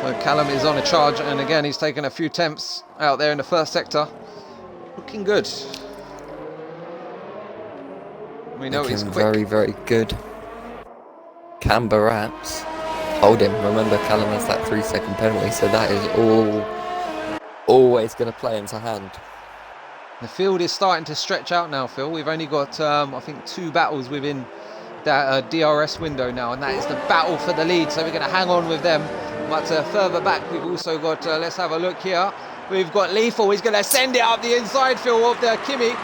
So Callum is on a charge, and again he's taken a few temps out there in the first sector. Looking good. We know he's quick. Very, very good. Can Baraps hold him? Remember, Callum has that 3-second penalty, so that is always going to play into hand. The field is starting to stretch out now, Phil. We've only got, I think, 2 battles within that DRS window now, and that is the battle for the lead. So we're going to hang on with them. But further back, we've also got, let's have a look here. We've got Lethal. He's going to send it up the inside, Phil, of the Kimi.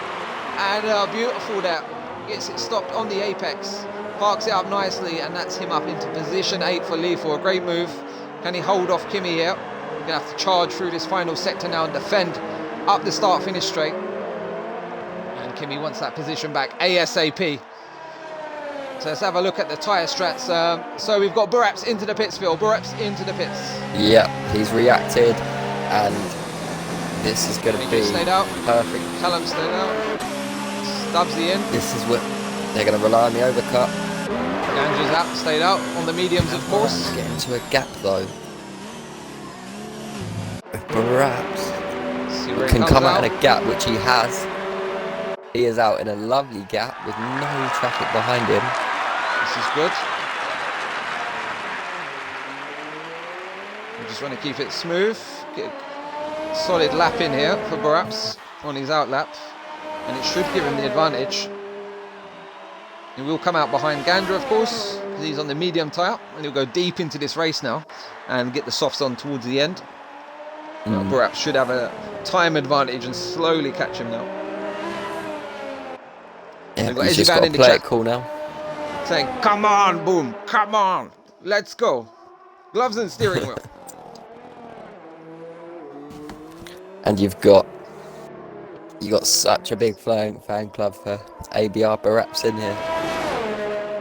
And beautiful there. Gets it stopped on the apex. Parks it up nicely, and that's him up into position 8 for Lethal. A great move. Can he hold off Kimi here? We're going to have to charge through this final sector now and defend up the start-finish straight. And Kimi wants that position back ASAP. So let's have a look at the tyre strats. So we've got Buraps into the pits, Phil. Buraps into the pits. Yep, he's reacted, and this is going to be stayed out. Perfect. Callum stayed out. Stubbsy in. This is what they're going to rely on the overcut. Andrew's out, stayed out on the mediums, of course. Get into a gap though. Perhaps can come out in a gap, which he has. He is out in a lovely gap with no traffic behind him. This is good. We just want to keep it smooth. Get a solid lap in here for Buraps on his out lap, and it should give him the advantage. He will come out behind Gandra, of course, because he's on the medium tyre, and he'll go deep into this race now and get the softs on towards the end. Buraps should have a time advantage and slowly catch him now. Yeah, he's just got to play it cool now. Saying, come on, boom, come on, let's go. Gloves and steering wheel. And you've got such a big fan club for ABR Buraps in here,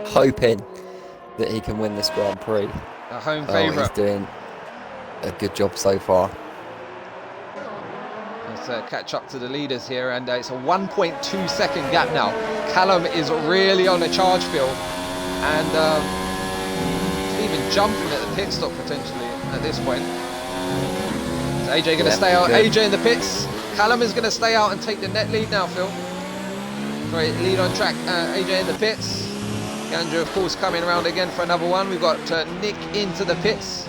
hoping that he can win this Grand Prix. A home favourite. He's doing a good job so far. Let's catch up to the leaders here, and it's a 1.2 second gap now. Callum is really on a charge, Phil, and even jumping at the pit stop potentially at this point. Is AJ going to stay out? Good. AJ in the pits. Callum is going to stay out and take the net lead now, Phil. Sorry, lead on track. AJ in the pits. Gandra, of course, coming around again for another one. We've got Nick into the pits.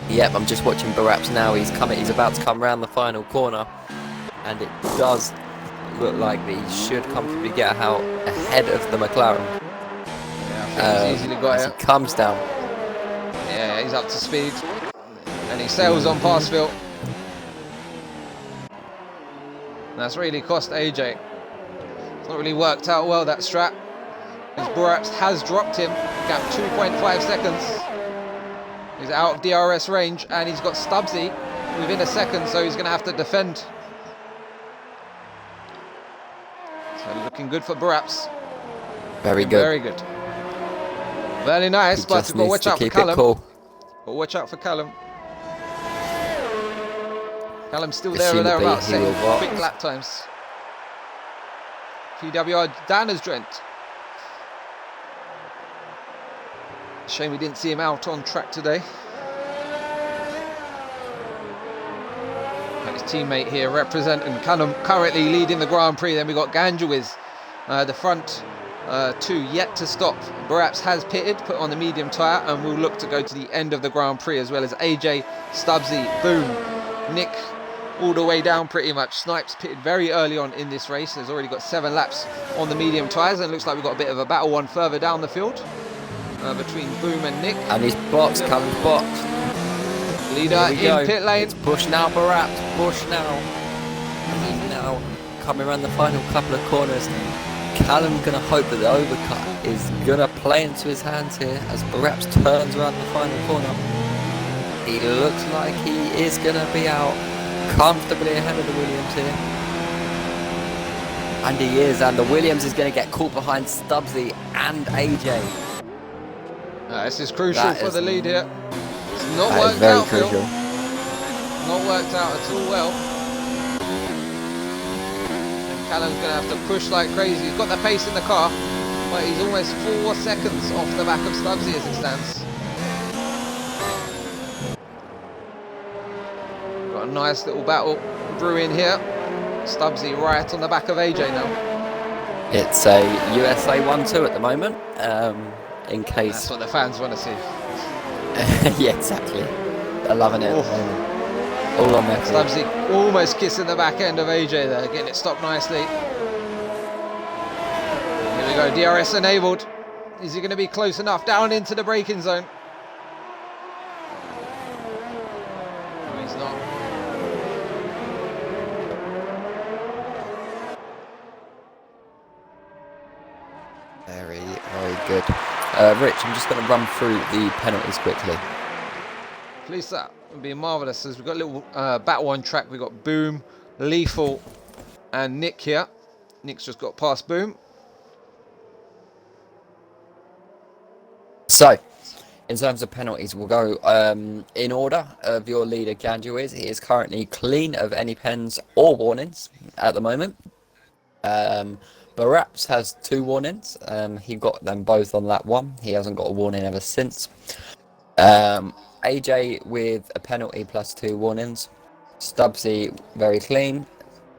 Yep, I'm just watching Buraps now. He's about to come around the final corner, and it does look like that he should comfortably get out ahead of the McLaren. Yeah, he's easily got it. He comes down. Yeah, he's up to speed, and he sails on past Phil. That's really cost AJ. It's not really worked out well, that strat. Because Buraps has dropped him, gap 2.5 seconds. He's out of DRS range, and he's got Stubbsy within a second, so he's going to have to defend. So looking good for Buraps. Very good. Very good. Very nice, but we've got to watch out for Callum. Cool. But watch out for Callum. Callum's still there or thereabouts, saying quick lap times. PWR Dan has joined. Shame we didn't see him out on track today. Got his teammate here representing Callum, currently leading the Grand Prix. Then we got Ganjawiz, the front two yet to stop. Buraps has pitted, put on the medium tyre, and will look to go to the end of the Grand Prix, as well as AJ, Stubbsy, Boom, Nick, all the way down pretty much. Snipes pitted very early on in this race. Has already got 7 laps on the medium tyres, and it looks like we've got a bit of a battle one further down the field. Between Boom and Nick. And he's boxed, Callum's boxed. Leader in pit lane. It's push now, Buraps, push now. And he's now coming around the final couple of corners. Callum going to hope that the overcut is going to play into his hands here as Buraps turns around the final corner. He looks like he is going to be out comfortably ahead of the Williams here. And he is, and the Williams is going to get caught behind Stubbsy and AJ. This is crucial for the lead here. It's not worked out, Phil. Not worked out at all well. And Callum's going to have to push like crazy. He's got the pace in the car, but he's almost 4 seconds off the back of Stubbsy as it stands. Got a nice little battle brewing here. Stubbsy right on the back of AJ now. It's a USA 1-2 at the moment. In case. That's what the fans want to see. Yeah, exactly. They're loving it. All on there. Stubbsy almost kissing the back end of AJ there, getting it stopped nicely. Here we go, DRS enabled. Is he going to be close enough down into the braking zone? No, he's not. Very, very good. Rich, I'm just going to run through the penalties quickly. Please, sir. It would be marvellous as we've got a little battle on track. We've got Boom, Lethal, and Nick here. Nick's just got past Boom. So, in terms of penalties, we'll go in order of your leader, Ganju is. He is currently clean of any pens or warnings at the moment. Baraps has 2 warnings. He got them both on lap 1. He hasn't got a warning ever since. AJ with a penalty plus 2 warnings. Stubbsy very clean.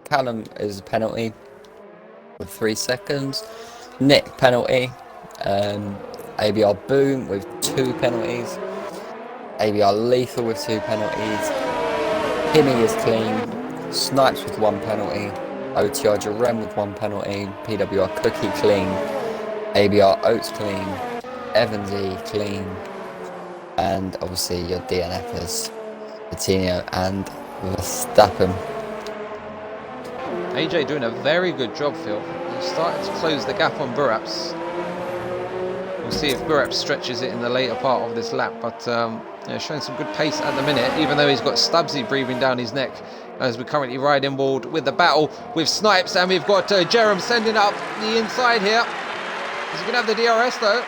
Callum is a penalty with 3 seconds. Nick penalty. ABR Boom with 2 penalties. ABR Lethal with 2 penalties. Himmy is clean. Snipes with 1 penalty. OTR Jarem with 1 penalty. PWR Cookie clean. ABR Oats clean. Evansy clean. And obviously your DNFers, Coutinho and Verstappen. AJ doing a very good job, Phil. He's started to close the gap on Baraps. We'll see if Baraps stretches it in the later part of this lap, but yeah, showing some good pace at the minute, even though he's got Stubbsy breathing down his neck as we currently ride inboard with the battle with Snipes, and we've got Jerem sending up the inside here. Is he going to have the DRS though?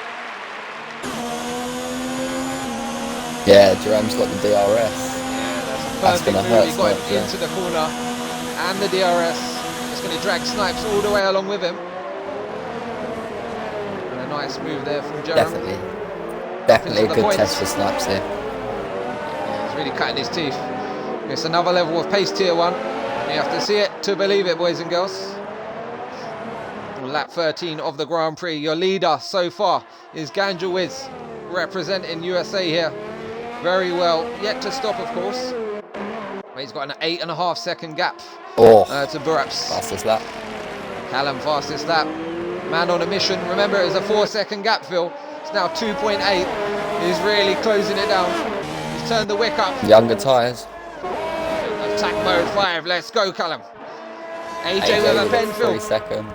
Yeah, Jerem's got the DRS. Yeah, that's a perfect move. He got him into the corner and the DRS. It's going to drag Snipes all the way along with him. And a nice move there from Jerem. Definitely a good test for Snipes here. Yeah, he's really cutting his teeth. It's another level of pace tier 1. You have to see it to believe it, boys and girls. Lap 13 of the Grand Prix. Your leader so far is Ganju Wiz, representing USA here. Very well. Yet to stop, of course. He's got an 8.5 second gap to Baraps. Fastest lap. Callum, fastest lap. Man on a mission. Remember, it was a 4-second gap, Phil. It's now 2.8. He's really closing it down. He's turned the wick up. Younger tyres. Attack mode 5. Let's go, Callum. AJ with a pen, Phil. 3 seconds.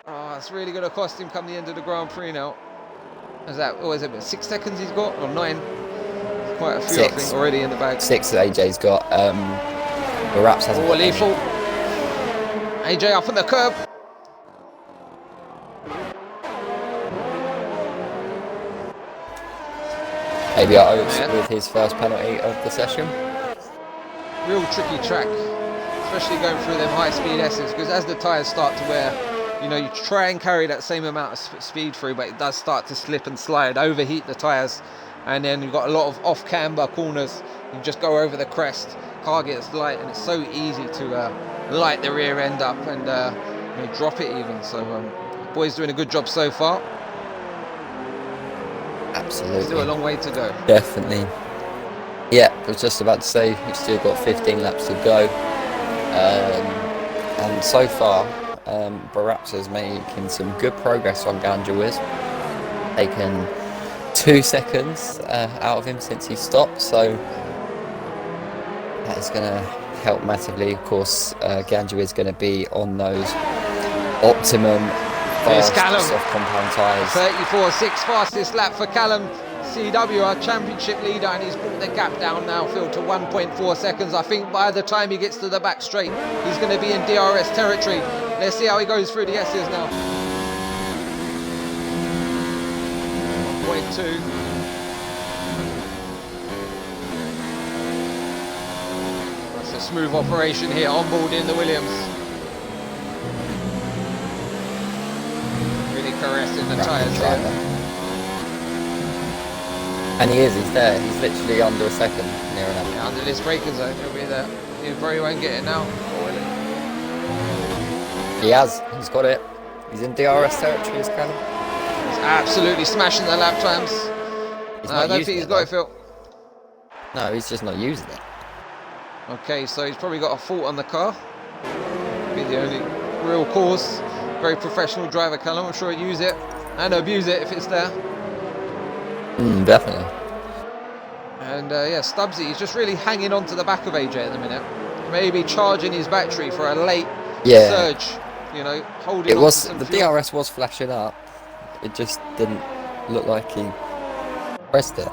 Oh, it's really going to cost him come the end of the Grand Prix now. Is that, what is it, 6 seconds he's got? Or 9? Quite a few, 6. I think, already in the bag. 6 AJ's got. Baraps hasn't got lethal. AJ up on the curb. ABR Oats with his first penalty of the session. Real tricky track, especially going through them high-speed S's, because as the tyres start to wear, you know, you try and carry that same amount of speed through, but it does start to slip and slide, overheat the tyres, and then you've got a lot of off-camber corners. You just go over the crest, car gets light, and it's so easy to light the rear end up and you know, drop it even. So the boys doing a good job so far. Absolutely. Still a long way to go. Definitely. Yeah, I was just about to say we've still got 15 laps to go, and so far Baraps is making some good progress on Ganju Wiz. Taken 2 seconds out of him since he stopped, so that is going to help massively. Of course, Ganju is going to be on those optimum fast soft compound tyres. 34.6 fastest lap for Callum CW, our championship leader, and he's brought the gap down now, Phil, to 1.4 seconds. I think by the time he gets to the back straight, he's going to be in DRS territory. Let's see how he goes through the S's now. 1.2. That's a smooth operation here on board in the Williams. Really caressing the tyres here. And he's there. He's literally under a second, near enough. Yeah, under this braking zone, he'll be there. He probably won't get it now. He has. He's got it. He's in DRS territory, is Callum. He's absolutely smashing the lap times. I don't think he's got it, Phil. No, he's just not using it. Okay, so he's probably got a fault on the car. Be the only real cause. Very professional driver, Callum. I'm sure he'll use it and abuse it if it's there. Definitely. And yeah, Stubbsy, he's just really hanging on to the back of AJ at the minute. Maybe charging his battery for a late surge. You know, holding on to some the fuel. DRS was flashing up. It just didn't look like he pressed it.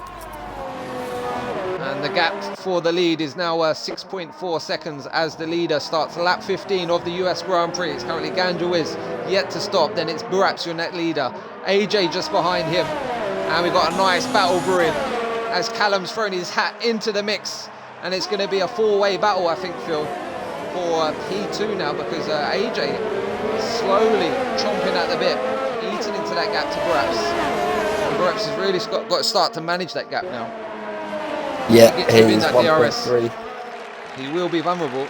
And the gap for the lead is now 6.4 seconds as the leader starts lap 15 of the US Grand Prix. It's currently Ganju Wiz yet to stop. Then it's Baraps, your net leader. AJ just behind him. And we've got a nice battle brewing as Callum's thrown his hat into the mix. And it's going to be a four-way battle, I think, Phil, for P2 now, because AJ is slowly chomping at the bit, eating into that gap to Baraps. And Baraps has really got to start to manage that gap now. Yeah, he's 1.3. He will be vulnerable.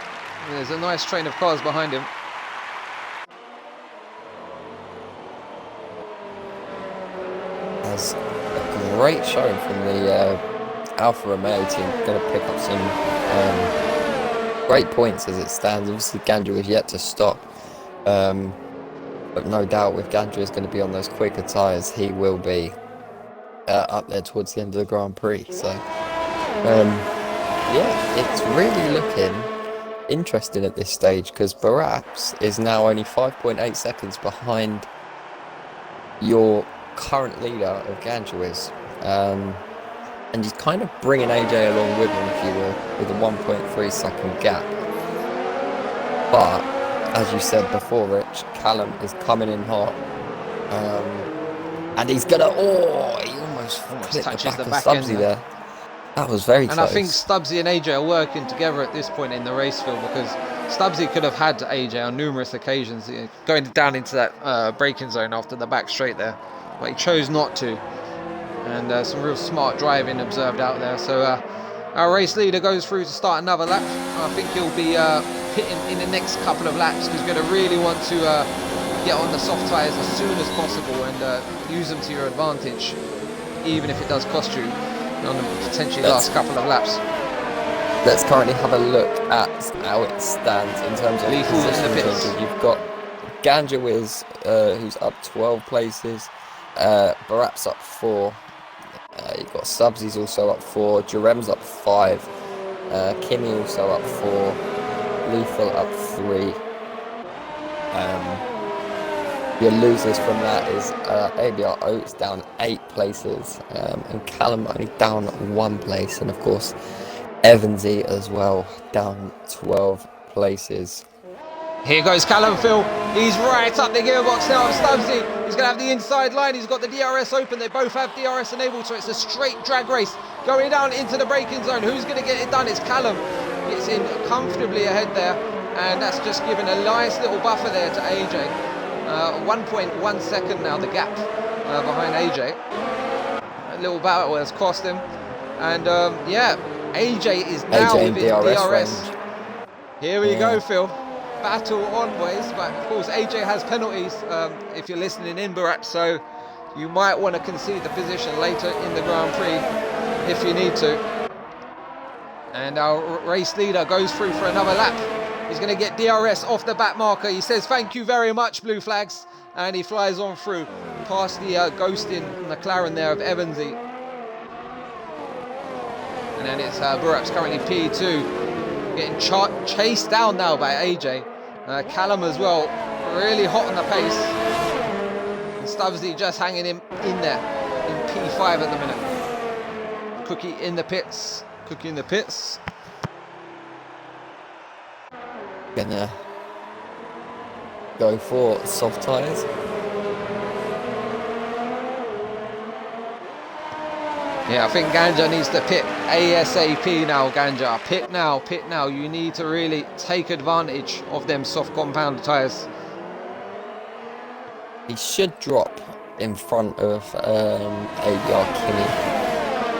There's a nice train of cars behind him. That's a great showing from the Alfa Romeo team. Going to pick up some great points as it stands. Obviously, Gandhi is yet to stop. But no doubt with Gandhi is going to be on those quicker tyres, he will be up there towards the end of the Grand Prix. So, yeah, it's really looking interesting at this stage because Baraps is now only 5.8 seconds behind your current leader of Ganjuiz. And he's kind of bringing AJ along with him, if you will, with a 1.3 second gap. But, as you said before, Rich, Callum is coming in hot. And he's going to... Oh, he almost touches the back back of end Stubbsy there. That was very close. And I think Stubbsy and AJ are working together at this point in the race, Phil, because Stubbsy could have had AJ on numerous occasions, going down into that braking zone after the back straight there. But he chose not to. And some real smart driving observed out there. So our race leader goes through to start another lap. I think he'll be pitting in the next couple of laps because you're going to really want to get on the soft tyres as soon as possible and use them to your advantage, even if it does cost you on the potentially last couple of laps. Let's currently have a look at how it stands in terms of Lethal in the pits. You've got Ganjuiz, who's up 12 places, Baraps up 4. You've got Stubbsy's also up 4, Jarem's up 5, Kimi also up 4, Lethal up 3. Your losers from that is ABR Oates down 8 places, and Callum only down 1 place, and of course Evansy as well down 12 places. Here goes Callum, Phil. He's right up the gearbox now of Stubbsy. He's going to have the inside line. He's got the DRS open. They both have DRS enabled, so it's a straight drag race going down into the braking zone. Who's going to get it done? It's Callum. Gets in comfortably ahead there, and that's just given a nice little buffer there to AJ. 1.1 second now, the gap behind AJ. A little battle has cost him. And yeah, AJ is now AJ within DRS. range. Here we go, Phil. Battle on, boys. But of course, AJ has penalties if you're listening in, Baraps, so you might want to concede the position later in the Grand Prix if you need to. And our race leader goes through for another lap. He's going to get DRS off the back marker. He says, "Thank you very much, Blue Flags." And he flies on through past the ghosting McLaren there of Evansy. And then it's Baraps currently P2. Getting chased down now by AJ. Callum as well, really hot on the pace. And Stubbsy just hanging him in there in P5 at the minute. Cookie in the pits. Cookie in the pits. Gonna go for soft tyres. Yeah, I think Ganja needs to pit ASAP now, Ganja. Pit now, pit now. You need to really take advantage of them soft compound tyres. He should drop in front of ABR Kimi,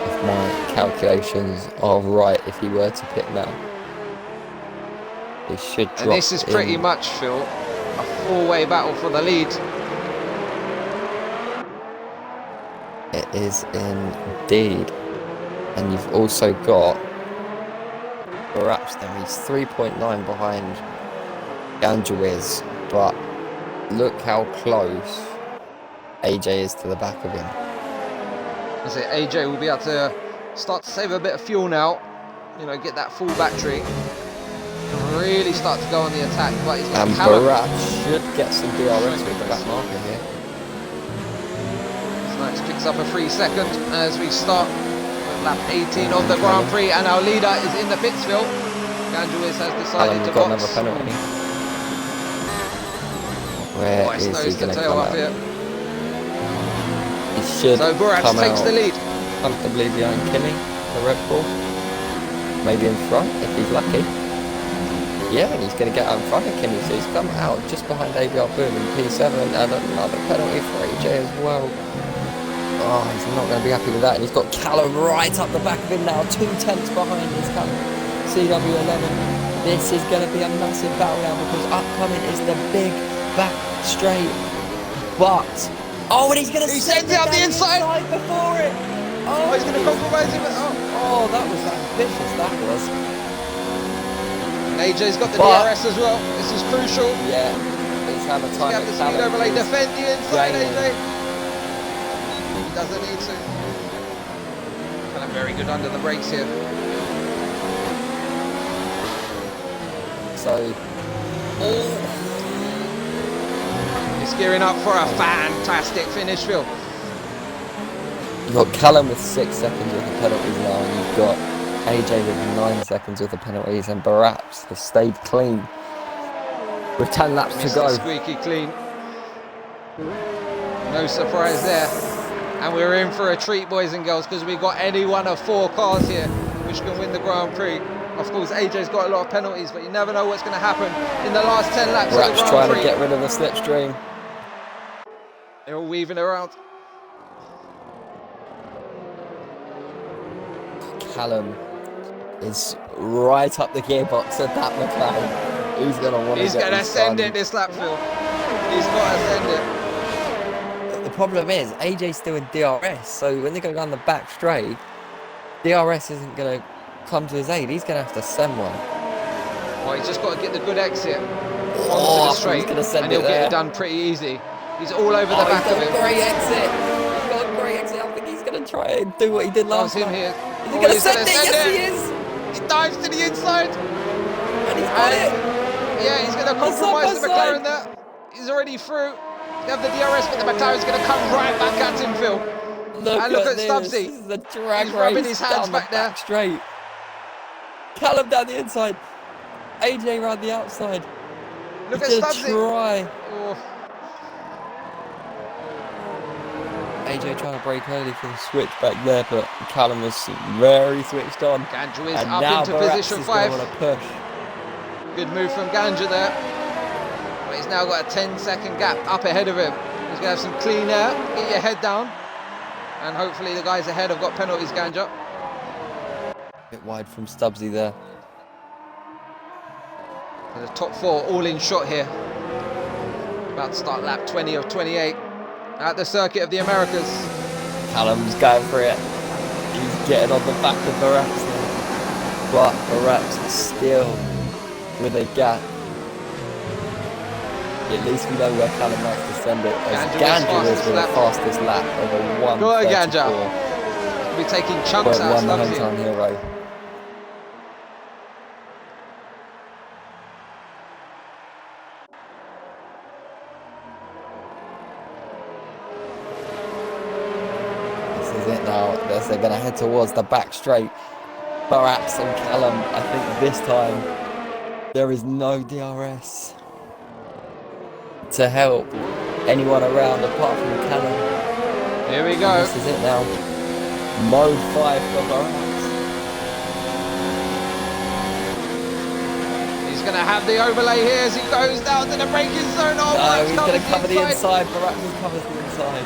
if my calculations are right, if he were to pit now. He should drop. And this is pretty much, Phil, a four-way battle for the lead. It is indeed. And you've also got Baraps there. He's 3.9 behind Ganjuiz, but look how close AJ is to the back of him. I say AJ will be able to start to save a bit of fuel now, you know, get that full battery and really start to go on the attack. But he's got Baraps should get some DRS with the back marker here. Nice, picks up a 3 second as we start with lap 18 of the Grand Prix, and our leader is in the pits, Phil. Ganjuiz has decided to box. Another penalty. Where is he going to come out? He should So Burak come takes out the lead. comfortably behind Kimi, the Red Bull. Maybe in front if he's lucky. Yeah, and he's going to get out in front of Kimi, so he's come out just behind ABR Boom in P7, and another penalty for AJ as well. Oh, he's not going to be happy with that, and he's got Callum right up the back of him now, 2 tenths behind his Callum. CW11, this is going to be a massive battle now, because upcoming is the big back straight. But, oh, and he's going to send it up the inside before it. Oh, he's going to compromise him. Oh, that was ambitious, that was. AJ's got the DRS as well. This is crucial. Yeah, he's had a time. You have the speed overlay. Defend the inside, AJ. He doesn't need to. Callum very good under the brakes here. So, He's gearing up for a fantastic finish, Phil. You've got Callum with 6 seconds with the penalties now, and you've got AJ with 9 seconds with the penalties, and Baraps has stayed clean with 10 laps to go. Squeaky clean. No surprise there. And we're in for a treat, boys and girls, because we've got any one of 4 cars here which can win the Grand Prix. Of course, AJ's got a lot of penalties, but you never know what's going to happen in the last 10 laps of the Grand Prix. Trying to get rid of the slipstream. They're all weaving around. Callum is right up the gearbox at that McLaren. He's going to want to He's going to send it this lap, Phil. He's got to send it. The problem is, AJ's still in DRS, so when they go down the back straight, DRS isn't going to come to his aid. He's going to have to send one. Well, he's just got to get the good exit onto the straight, and he'll get it done pretty easy. He's all over the back of it. Great exit. He's got a great exit. I think he's going to try and do what he did last time. Here. Is he going to send it? Yes, he is. He dives to the inside. And he's got it. Yeah, he's going to compromise the McLaren there. He's already through. You have the DRS, but the McLaren's going to come right back at him, Phil. Look at Stubbsy. This is the drag He's rubbing race his hands down back the there. back straight. Callum down the inside. AJ round the outside. Look He's at gonna Stubbsy. Try. Oh. AJ trying to brake early for the switch back there, but Callum was very switched on. Ganja is and up now into Baraps position is 5. going to push. Good move from Ganja there. But he's now got a 10-second gap up ahead of him. He's going to have some clean air. Get your head down. And hopefully the guys ahead have got penalties, Ganja. A bit wide from Stubbsy there. The top 4 all in shot here. About to start lap 20 of 28 at the Circuit of the Americas. Callum's going for it. He's getting on the back of Baraps now. But Baraps is still with a gap. At least we know where Callum likes to send it. As Ganja was with the fastest lap over 1:34. Go Ganja. We're taking chunks out of Stubbsy. Hometown hero. It now as they're going to head towards the back straight. Baraps and Callum, I think this time there is no DRS to help anyone around apart from Callum. Here we go. This is it now. Mode 5 for Baraps. He's going to have the overlay here as he goes down to the braking zone. Oh, no, he's going to cover the inside. Baraps covers the inside.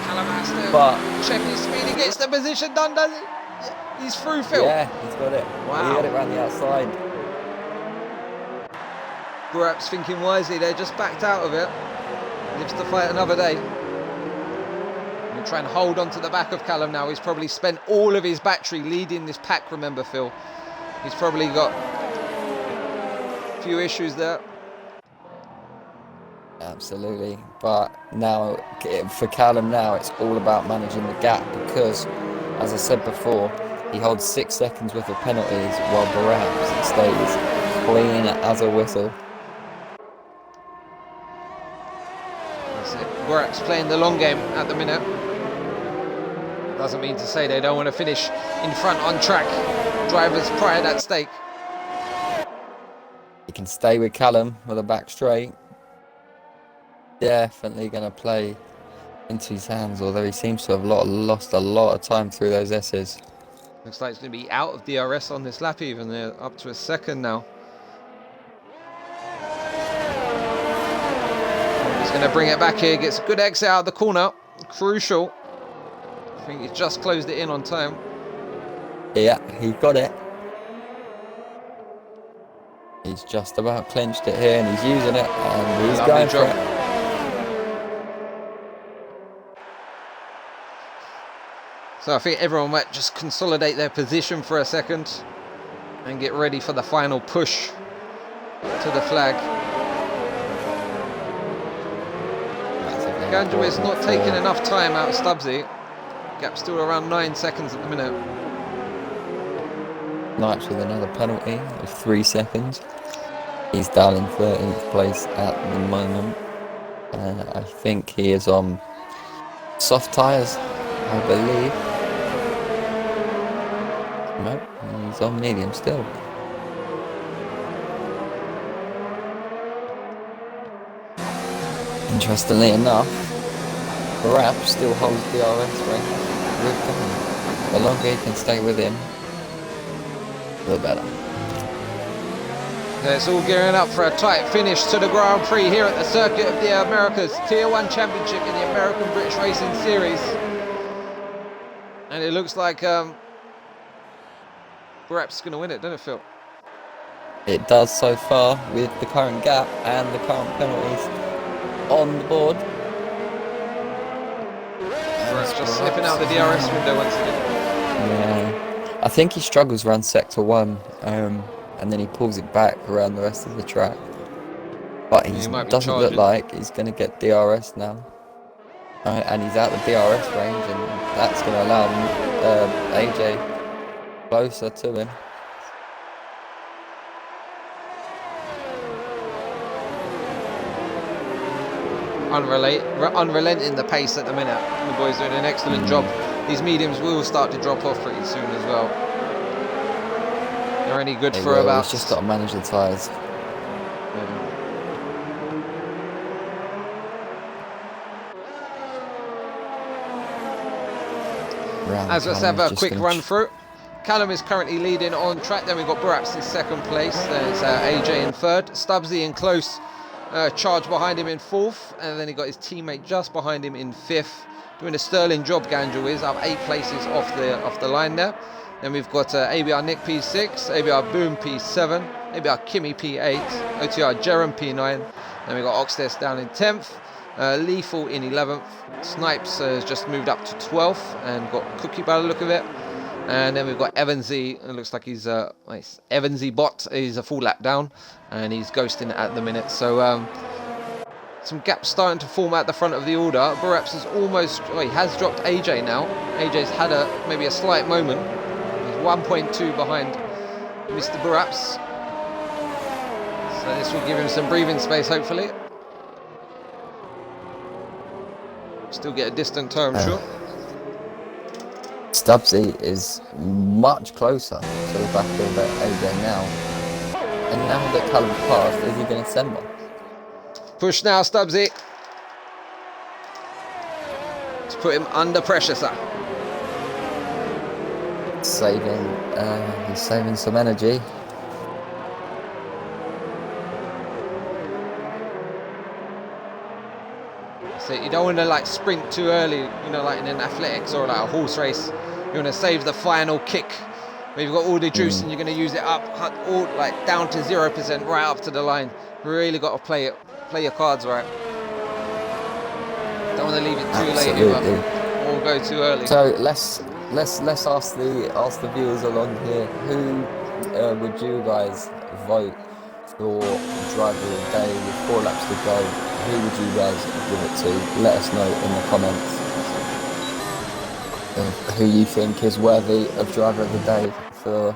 Callum has to but check his speed. He gets the position done, does he? Yeah, he's through, Phil. Yeah, he's got it. Wow. He got it around the outside. Baraps thinking wisely. They just backed out of it. Lives to fight another day. We'll try and hold on to the back of Callum now. He's probably spent all of his battery leading this pack, remember, Phil. He's probably got a few issues there. Absolutely, but now for Callum now it's all about managing the gap because, as I said before, he holds 6 seconds worth of penalties while Baraps stays clean as a whistle. That's it. Baraps playing the long game at the minute. Doesn't mean to say they don't want to finish in front on track. Drivers' pride at stake. He can stay with Callum with a back straight. Definitely going to play into his hands, although he seems to have lost a lot of time through those S's. Looks like it's going to be out of DRS on this lap even. They're up to a second now. He's going to bring it back here. Gets a good exit out of the corner. Crucial. I think he's just closed it in on time. Yeah, he got it. He's just about clinched it here, and he's using it, and he's going for it. So I think everyone might just consolidate their position for a second and get ready for the final push to the flag. Ganjovic not taking enough time out of Stubbsy. Gap still around 9 seconds at the minute. Snipes with another penalty of 3 seconds. He's down in 13th place at the moment. I think he is on soft tyres, I believe. No, he's on medium still. Interestingly enough, Brab still holds the DRS rank with him. The longer he can stay with him, the better. It's all gearing up for a tight finish to the Grand Prix here at the Circuit of the Americas, Tier 1 Championship in the American British Racing Series. And it looks like Brab's going to win it, doesn't it, Phil? It does so far with the current gap and the current penalties on the board. Brab's just slipping out the DRS window once again. Yeah, I think he struggles around Sector 1. And then he pulls it back around the rest of the track. But he doesn't look like he's going to get DRS now. And he's out the DRS range, and that's going to allow AJ closer to him. Unrelenting the pace at the minute. The boys doing an excellent job. These mediums will start to drop off pretty soon as well. They're only good for about... He's just got to manage the tyres. As let's have a quick run through. Callum is currently leading on track. Then we've got Brabs in second place. There's AJ in third. Stubbsy in close charge behind him in fourth. And then he got his teammate just behind him in fifth. Doing a sterling job, Ganjo is up 8 places off the line there. Then we've got ABR Nick P6, ABR Boom P7, ABR Kimmy P8, OTR Jerem P9. Then we've got Oxtest down in 10th, Lethal in 11th, Snipes has just moved up to 12th and got Cookie by the look of it. And then we've got Evansy, it looks like he's nice. Evansy Bot is a full lap down and he's ghosting at the minute. So some gaps starting to form at the front of the order. Brabs is almost, he has dropped AJ now. AJ's had maybe a slight moment. 1.2 behind Mr. Brabs. So this will give him some breathing space, hopefully. Still get a distant toe, I'm sure. Stubbsy is much closer to the back of AJ now. And now that Callum's passed, is he going to send one? Push now, Stubbsy. Let's put him under pressure, sir. He's saving some energy. So you don't want to sprint too early, like in an athletics or like a horse race. You want to save the final kick where you've got all the juice and you're going to use it up all down to 0% right up to the line. Really got to play your cards right. Don't want to leave it too late or go too early. So let's ask the viewers along here, who would you guys vote for driver of the day with 4 laps to go? Who would you guys give it to? Let us know in the comments of who you think is worthy of driver of the day for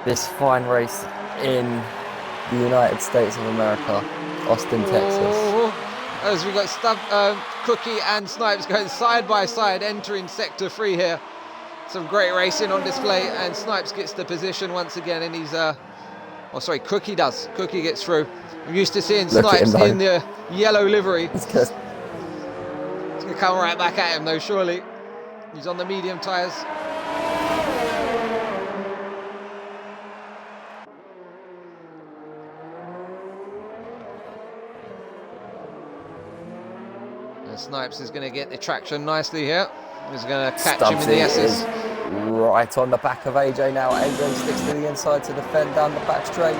this fine race in the United States of America, Austin, Texas. As we got Cookie and Snipes going side by side, entering Sector 3 here. Some great racing on display, and Snipes gets the position once again, and he's Cookie does. Cookie gets through. I'm used to seeing Snipes in the yellow livery. He's going They come right back at him though, surely. He's on the medium tyres. And Snipes is going to get the traction nicely here. He's going to catch him in the S's. Right on the back of AJ now. AJ sticks to the inside to defend down the back straight.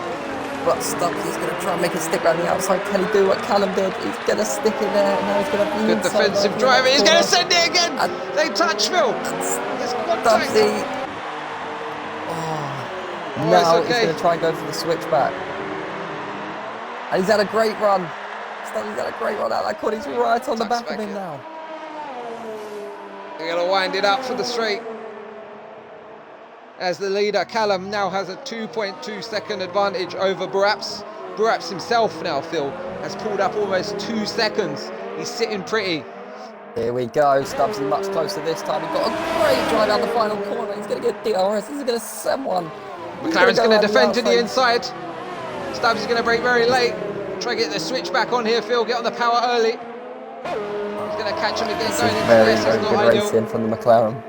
But Stubbsy's going to try and make it stick around the outside. Can he do what Callum did? He's going to stick it there. Now he's going to be good defensive driving. He's going to send it again. They touch Phil. Stubbsy. Oh, now he's going to try and go for the switchback. And he's had a great run. Stubbsy's had a great run out of that corner. He's right on the back of him now. They're going to wind it up for the straight. As the leader, Callum now has a 2.2 second advantage over Baraps. Baraps himself now, Phil, has pulled up almost 2 seconds. He's sitting pretty. Here we go. Stubbsy much closer this time. He's got a great drive down the final corner. He's going to get DRS. He's going to send one. McLaren's going to defend to the inside. Stubbsy's going to brake very late. Try to get the switch back on here, Phil. Get on the power early. He's going to catch him again. Going into very, this. very It's good not ideal. racing from the McLaren.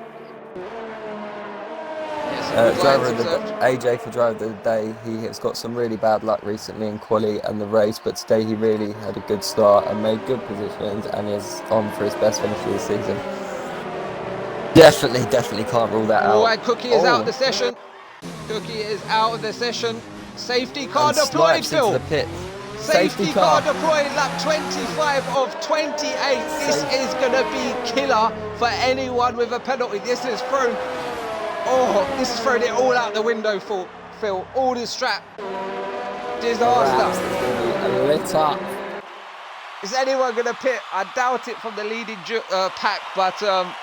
Driver of the AJ for driver of the day. He has got some really bad luck recently in quali and the race, but today he really had a good start and made good positions and is on for his best finish of the season. Definitely can't rule that out. And Cookie is out of the session. Cookie is out of the session. Safety car deployed, Phil. Into the pit. Safety car deployed, lap 25 of 28. This is going to be killer for anyone with a penalty. This is thrown. Oh, this has thrown it all out the window, Phil. All the strap. Disaster. Lit up. Is anyone going to pit? I doubt it from the leading pack, but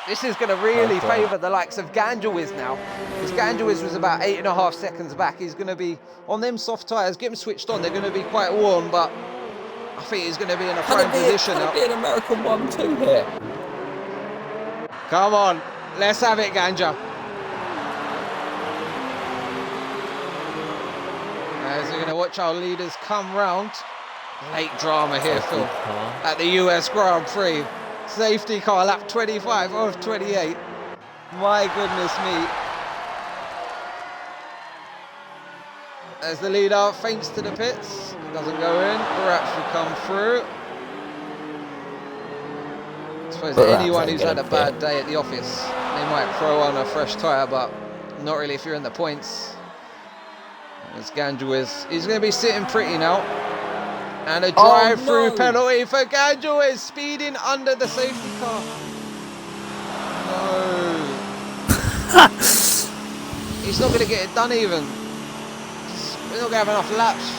this is going to really favour the likes of Ganjawiz now. Because Ganjawiz was about 8.5 seconds back. He's going to be on them soft tyres. Get him switched on. They're going to be quite warm, but I think he's going to be in a prime position now. Can it be an American 1-2 here? Come on, let's have it, Ganja. As we're going to watch our leaders come round. Late drama here, Phil, at the US Grand Prix. Safety car, lap 25 of 28. My goodness me. As the leader feints to the pits, doesn't go in, perhaps will come through. I suppose anyone who's had a bad day at the office, they might throw on a fresh tyre, but not really if you're in the points. As Ganjawiz, he's going to be sitting pretty now. And a drive-through penalty for Ganjawiz, speeding under the safety car. No. He's not going to get it done even. He's not going to have enough laps.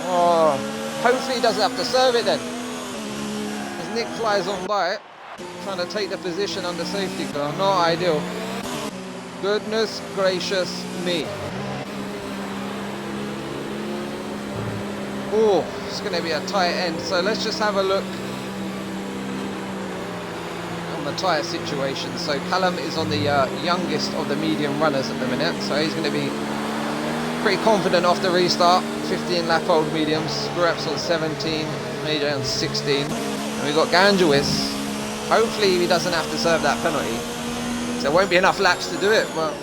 Oh, hopefully he doesn't have to serve it then. As Nick flies on by it, trying to take the position under safety car. Not ideal. Goodness gracious me. Oh, it's going to be a tight end. So let's just have a look on the tyre situation. So Callum is on the youngest of the medium runners at the minute. So he's going to be pretty confident off the restart. 15 lap old mediums. Perhaps on 17. AJ on 16. And we've got Ganjawiz. Hopefully he doesn't have to serve that penalty. So there won't be enough laps to do it. Well,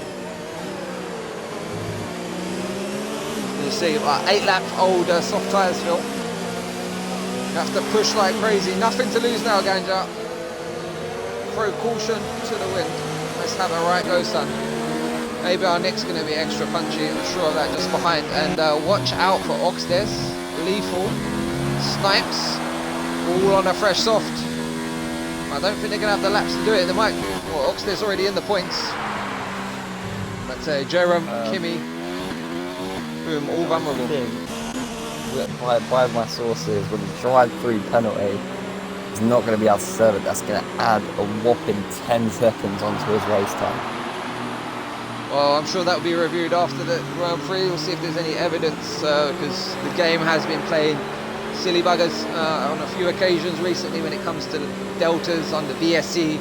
you see, 8 lap older soft tyres, Phil. You have to push like crazy. Nothing to lose now, Ganja. Throw caution to the wind. Let's have a right go, son. Maybe our Nick's going to be extra punchy. I'm sure of that just behind. And watch out for Oxdes, Lethal, Snipes, all on a fresh soft. I don't think they're going to have the laps to do it. They might. Well, Oxdes already in the points. Let's say Jerome, Kimi. Boom, all vulnerable. By my sources, with a drive-through penalty, he's not going to be able to serve it. That's going to add a whopping 10 seconds onto his race time. Well, I'm sure that will be reviewed after the Grand Prix. We'll see if there's any evidence, because the game has been playing silly buggers on a few occasions recently when it comes to deltas on the VSC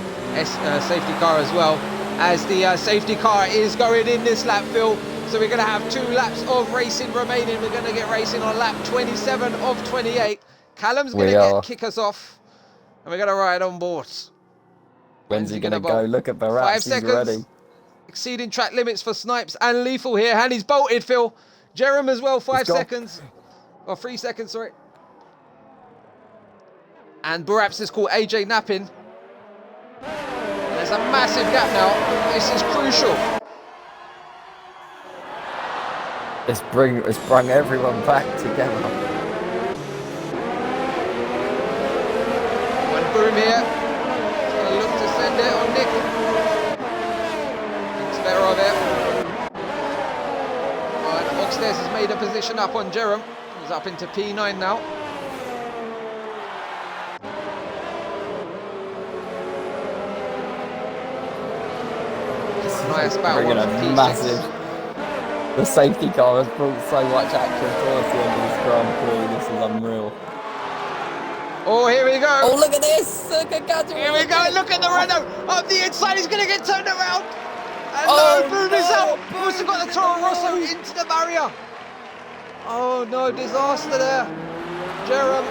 safety car as well. As the safety car is going in this lap, Phil. So we're going to have 2 laps of racing remaining. We're going to get racing on lap 27 of 28. Callum's going to kick us off. And we're going to ride on board. When's he going to go? Look at Barras. 5 He's seconds. ready. Exceeding track limits for Snipes and Lethal here. And he's bolted, Phil. Jerem as well, 5 seconds. Or 3 seconds, sorry. And Baraps is called AJ napping. There's a massive gap now. This is crucial. It's bring everyone back together. One boom here. He's going to look to send it on Nick. Thinks better of it. Right, Oxtes has made a position up on Jerem. He's up into P9 now. Nice battle Bringing on a P6. massive. The safety car has brought so much action towards the end of this Grand Prix. This is unreal. Oh, here we go. Oh, look at this! Look at Gadget. Here we go. Look at the Renault up the inside. He's going to get turned around. And Oh, no, Boom is no, out. Boom Also got the Toro Rosso into the barrier. Oh no, disaster there. Jerem,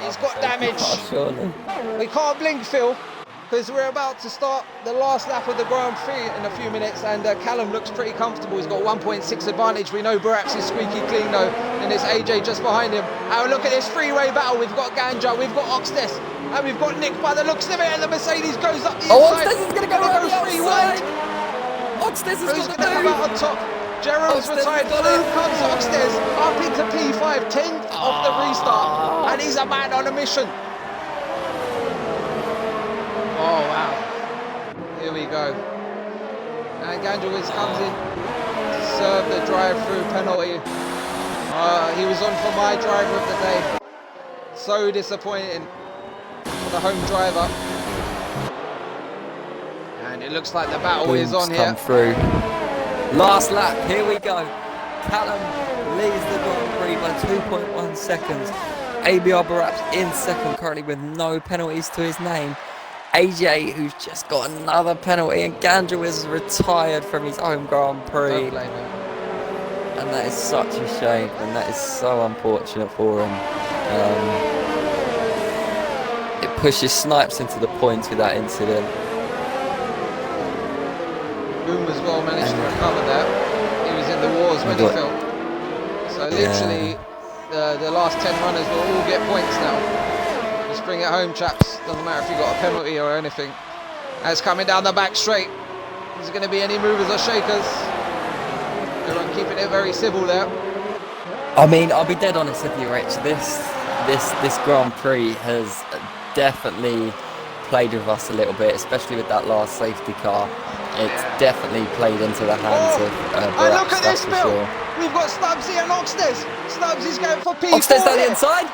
he's got damage. Oh, surely. We can't blink, Phil, because we're about to start the last lap of the Grand Prix in a few minutes, and Callum looks pretty comfortable. He's got 1.6 advantage. We know Baraps is squeaky clean though, and it's AJ just behind him. Oh, look at this freeway battle. We've got Ganja, we've got Oxtes, and we've got Nick by the looks of it, and the Mercedes goes up the inside. Oxtes is going to go around the free outside. wide. Oxtes is Who's going going to come out on top? Jerem's Oxtes retired. has got Through it. comes Oxtes up into P5, 10th off the restart, and he's a man on a mission. Oh wow! Here we go. And Ganjawis comes in to serve the drive-through penalty. He was on for my driver of the day. So disappointing for the home driver. And it looks like the battle is on here. Come through. Last lap, here we go. Callum leads the Grand Prix by 2.1 seconds. ABR Baraps in second currently with no penalties to his name. AJ, who's just got another penalty, and Gandra is retired from his own Grand Prix. Don't blame him. And that is such a shame, and that is so unfortunate for him. It pushes Snipes into the points with that incident. Boom as well managed to recover that. He was in the wars when he fell. So literally, the last 10 runners will all get points now. Just bring it home, chaps. Doesn't matter if you got a penalty or anything. As coming down the back straight. Is there going to be any movers or shakers? Everyone keeping it very civil there. I mean, I'll be dead honest with you, Rich. This Grand Prix has definitely played with us a little bit, especially with that last safety car. It's definitely played into the hands of and look at this, for Bill. sure. We've got Stubbsy and Oxtes. Stubbsy's going for P4. Oxtes down the here. inside.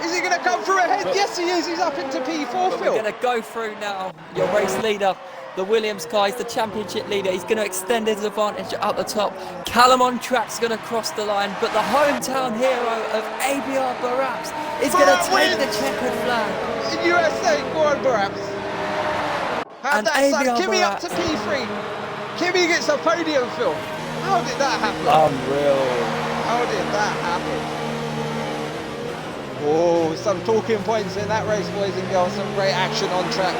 Is he going to come through ahead? Yes, he is. He's up into P4, But Phil. we're going to go through now. Your race leader, the Williams car, is the championship leader. He's going to extend his advantage up the top. Callum on track's going to cross the line, but the hometown hero of ABR Baraps is going to take the checkered flag. In USA, go on, Baraps. Have And that son. ABR Kimmy up to Baraps. P3. Kimmy gets a podium, Phil. How did that happen? Unreal. How did that happen? Oh, some talking points in that race, boys and girls. Some great action on track.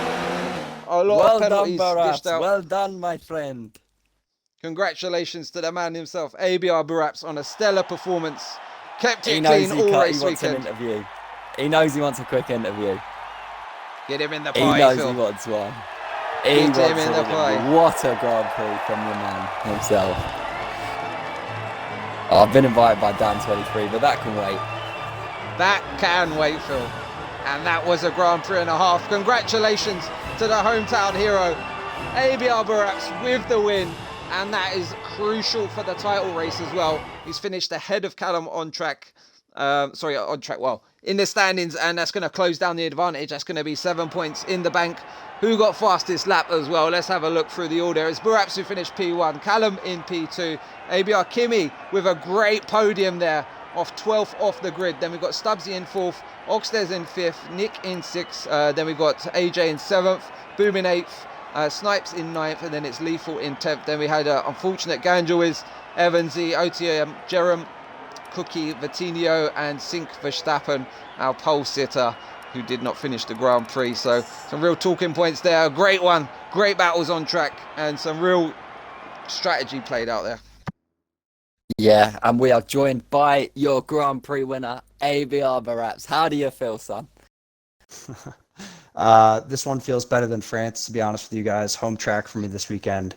A lot Well of done, penalties dished Baraps. out. Well done, my friend. Congratulations to the man himself, ABR Baraps, on a stellar performance. Kept He it knows clean he all wants race an weekend. interview. He knows he wants a quick interview. Get him in the He pie, knows Phil. he wants one. Get He him wants in an the interview. pie. What a Grand Prix from the man himself. Oh, I've been invited by Dan23, but that can wait. That can wait, Phil. And that was a Grand Prix and a half. Congratulations to the hometown hero, ABR Baraps, with the win. And that is crucial for the title race as well. He's finished ahead of Callum on track. In the standings, and that's going to close down the advantage. That's going to be 7 points in the bank. Who got fastest lap as well? Let's have a look through the order. It's Baraps who finished P1, Callum in P2, ABR Kimmy with a great podium there, off 12th off the grid. Then we've got Stubbsy in 4th, Oxtes in 5th, Nick in 6th, then we've got AJ in 7th, Boom in 8th, Snipes in 9th, and then it's Lethal in 10th. Then we had unfortunate Ganjois, Evansy, OTM, Jerem, Cookie, Vitinho, and Sink Verstappen, our pole sitter, who did not finish the Grand Prix. So some real talking points there. A great one, great battles on track, and some real strategy played out there. Yeah, and we are joined by your Grand Prix winner, ABR Baraps. How do you feel, son? This one feels better than France, to be honest with you guys. Home track for me this weekend,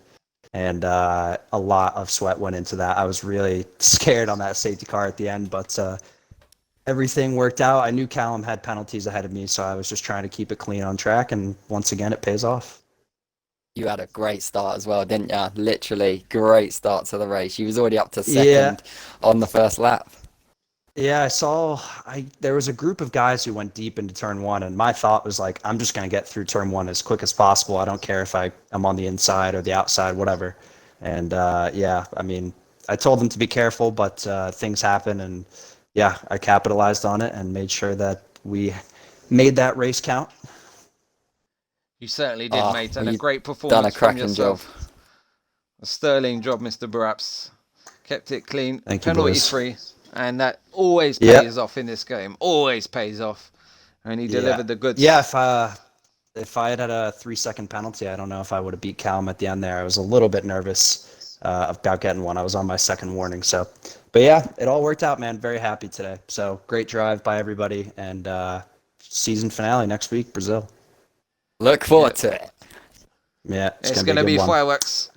and a lot of sweat went into that. I was really scared on that safety car at the end, but everything worked out. I knew Callum had penalties ahead of me, so I was just trying to keep it clean on track, and once again, it pays off. You had a great start as well, didn't you? Literally, great start to the race. You was already up to second on the first lap. Yeah, there was a group of guys who went deep into turn one, and my thought was like, I'm just going to get through turn one as quick as possible. I don't care if I'm on the inside or the outside, whatever. And yeah, I mean, I told them to be careful, but things happen, and yeah, I capitalized on it and made sure that we made that race count. You certainly did, mate, and a great performance done a cracking from yourself. A sterling job, Mr. Baraps. Kept it clean, penalty-free, and that always pays off in this game. Always pays off, and he delivered the goods. Yeah, if I had a 3-second penalty, I don't know if I would have beat Callum at the end there. I was a little bit nervous about getting one. I was on my second warning, so. But yeah, it all worked out, man. Very happy today. So great drive by everybody, and season finale next week, Brazil. Look forward to it. Yeah, it's going to be fireworks.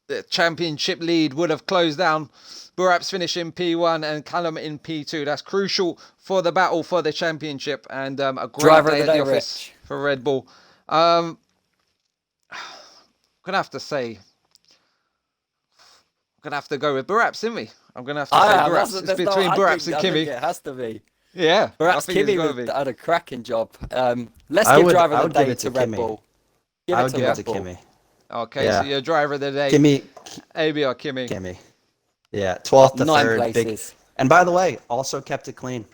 The championship lead would have closed down. Baraps finishing P1 and Callum in P2. That's crucial for the battle for the championship, and a great Driver day of the at day, the office Rich. for Red Bull. I'm gonna have to say, I'm gonna have to go with Baraps, isn't we? I'm gonna have to say Baraps. It's between Baraps and Kimi. It has to be. Yeah, Perhaps Kimi had a cracking job. Let's give driver of the day to Red Bull. I would give it to Kimi. Okay, so your driver of the day, Kimi, AB or Kimi? Kimi. Yeah, 12th to 9 3rd. places. And by the way, also kept it clean.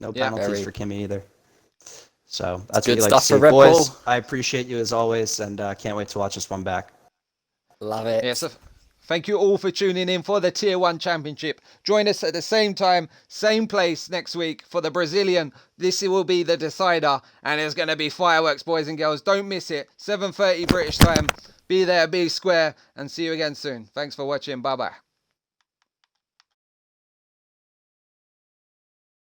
No penalties for Kimi either. So that's good what you like stuff to see. for Red Boys, Bull. I appreciate you as always, and can't wait to watch this one back. Love it. Yes, thank you all for tuning in for the Tier 1 Championship. Join us at the same time, same place next week for the Brazilian. This will be the decider, and it's going to be fireworks, boys and girls. Don't miss it. 7:30 British time. Be there, be square, and see you again soon. Thanks for watching. Bye-bye.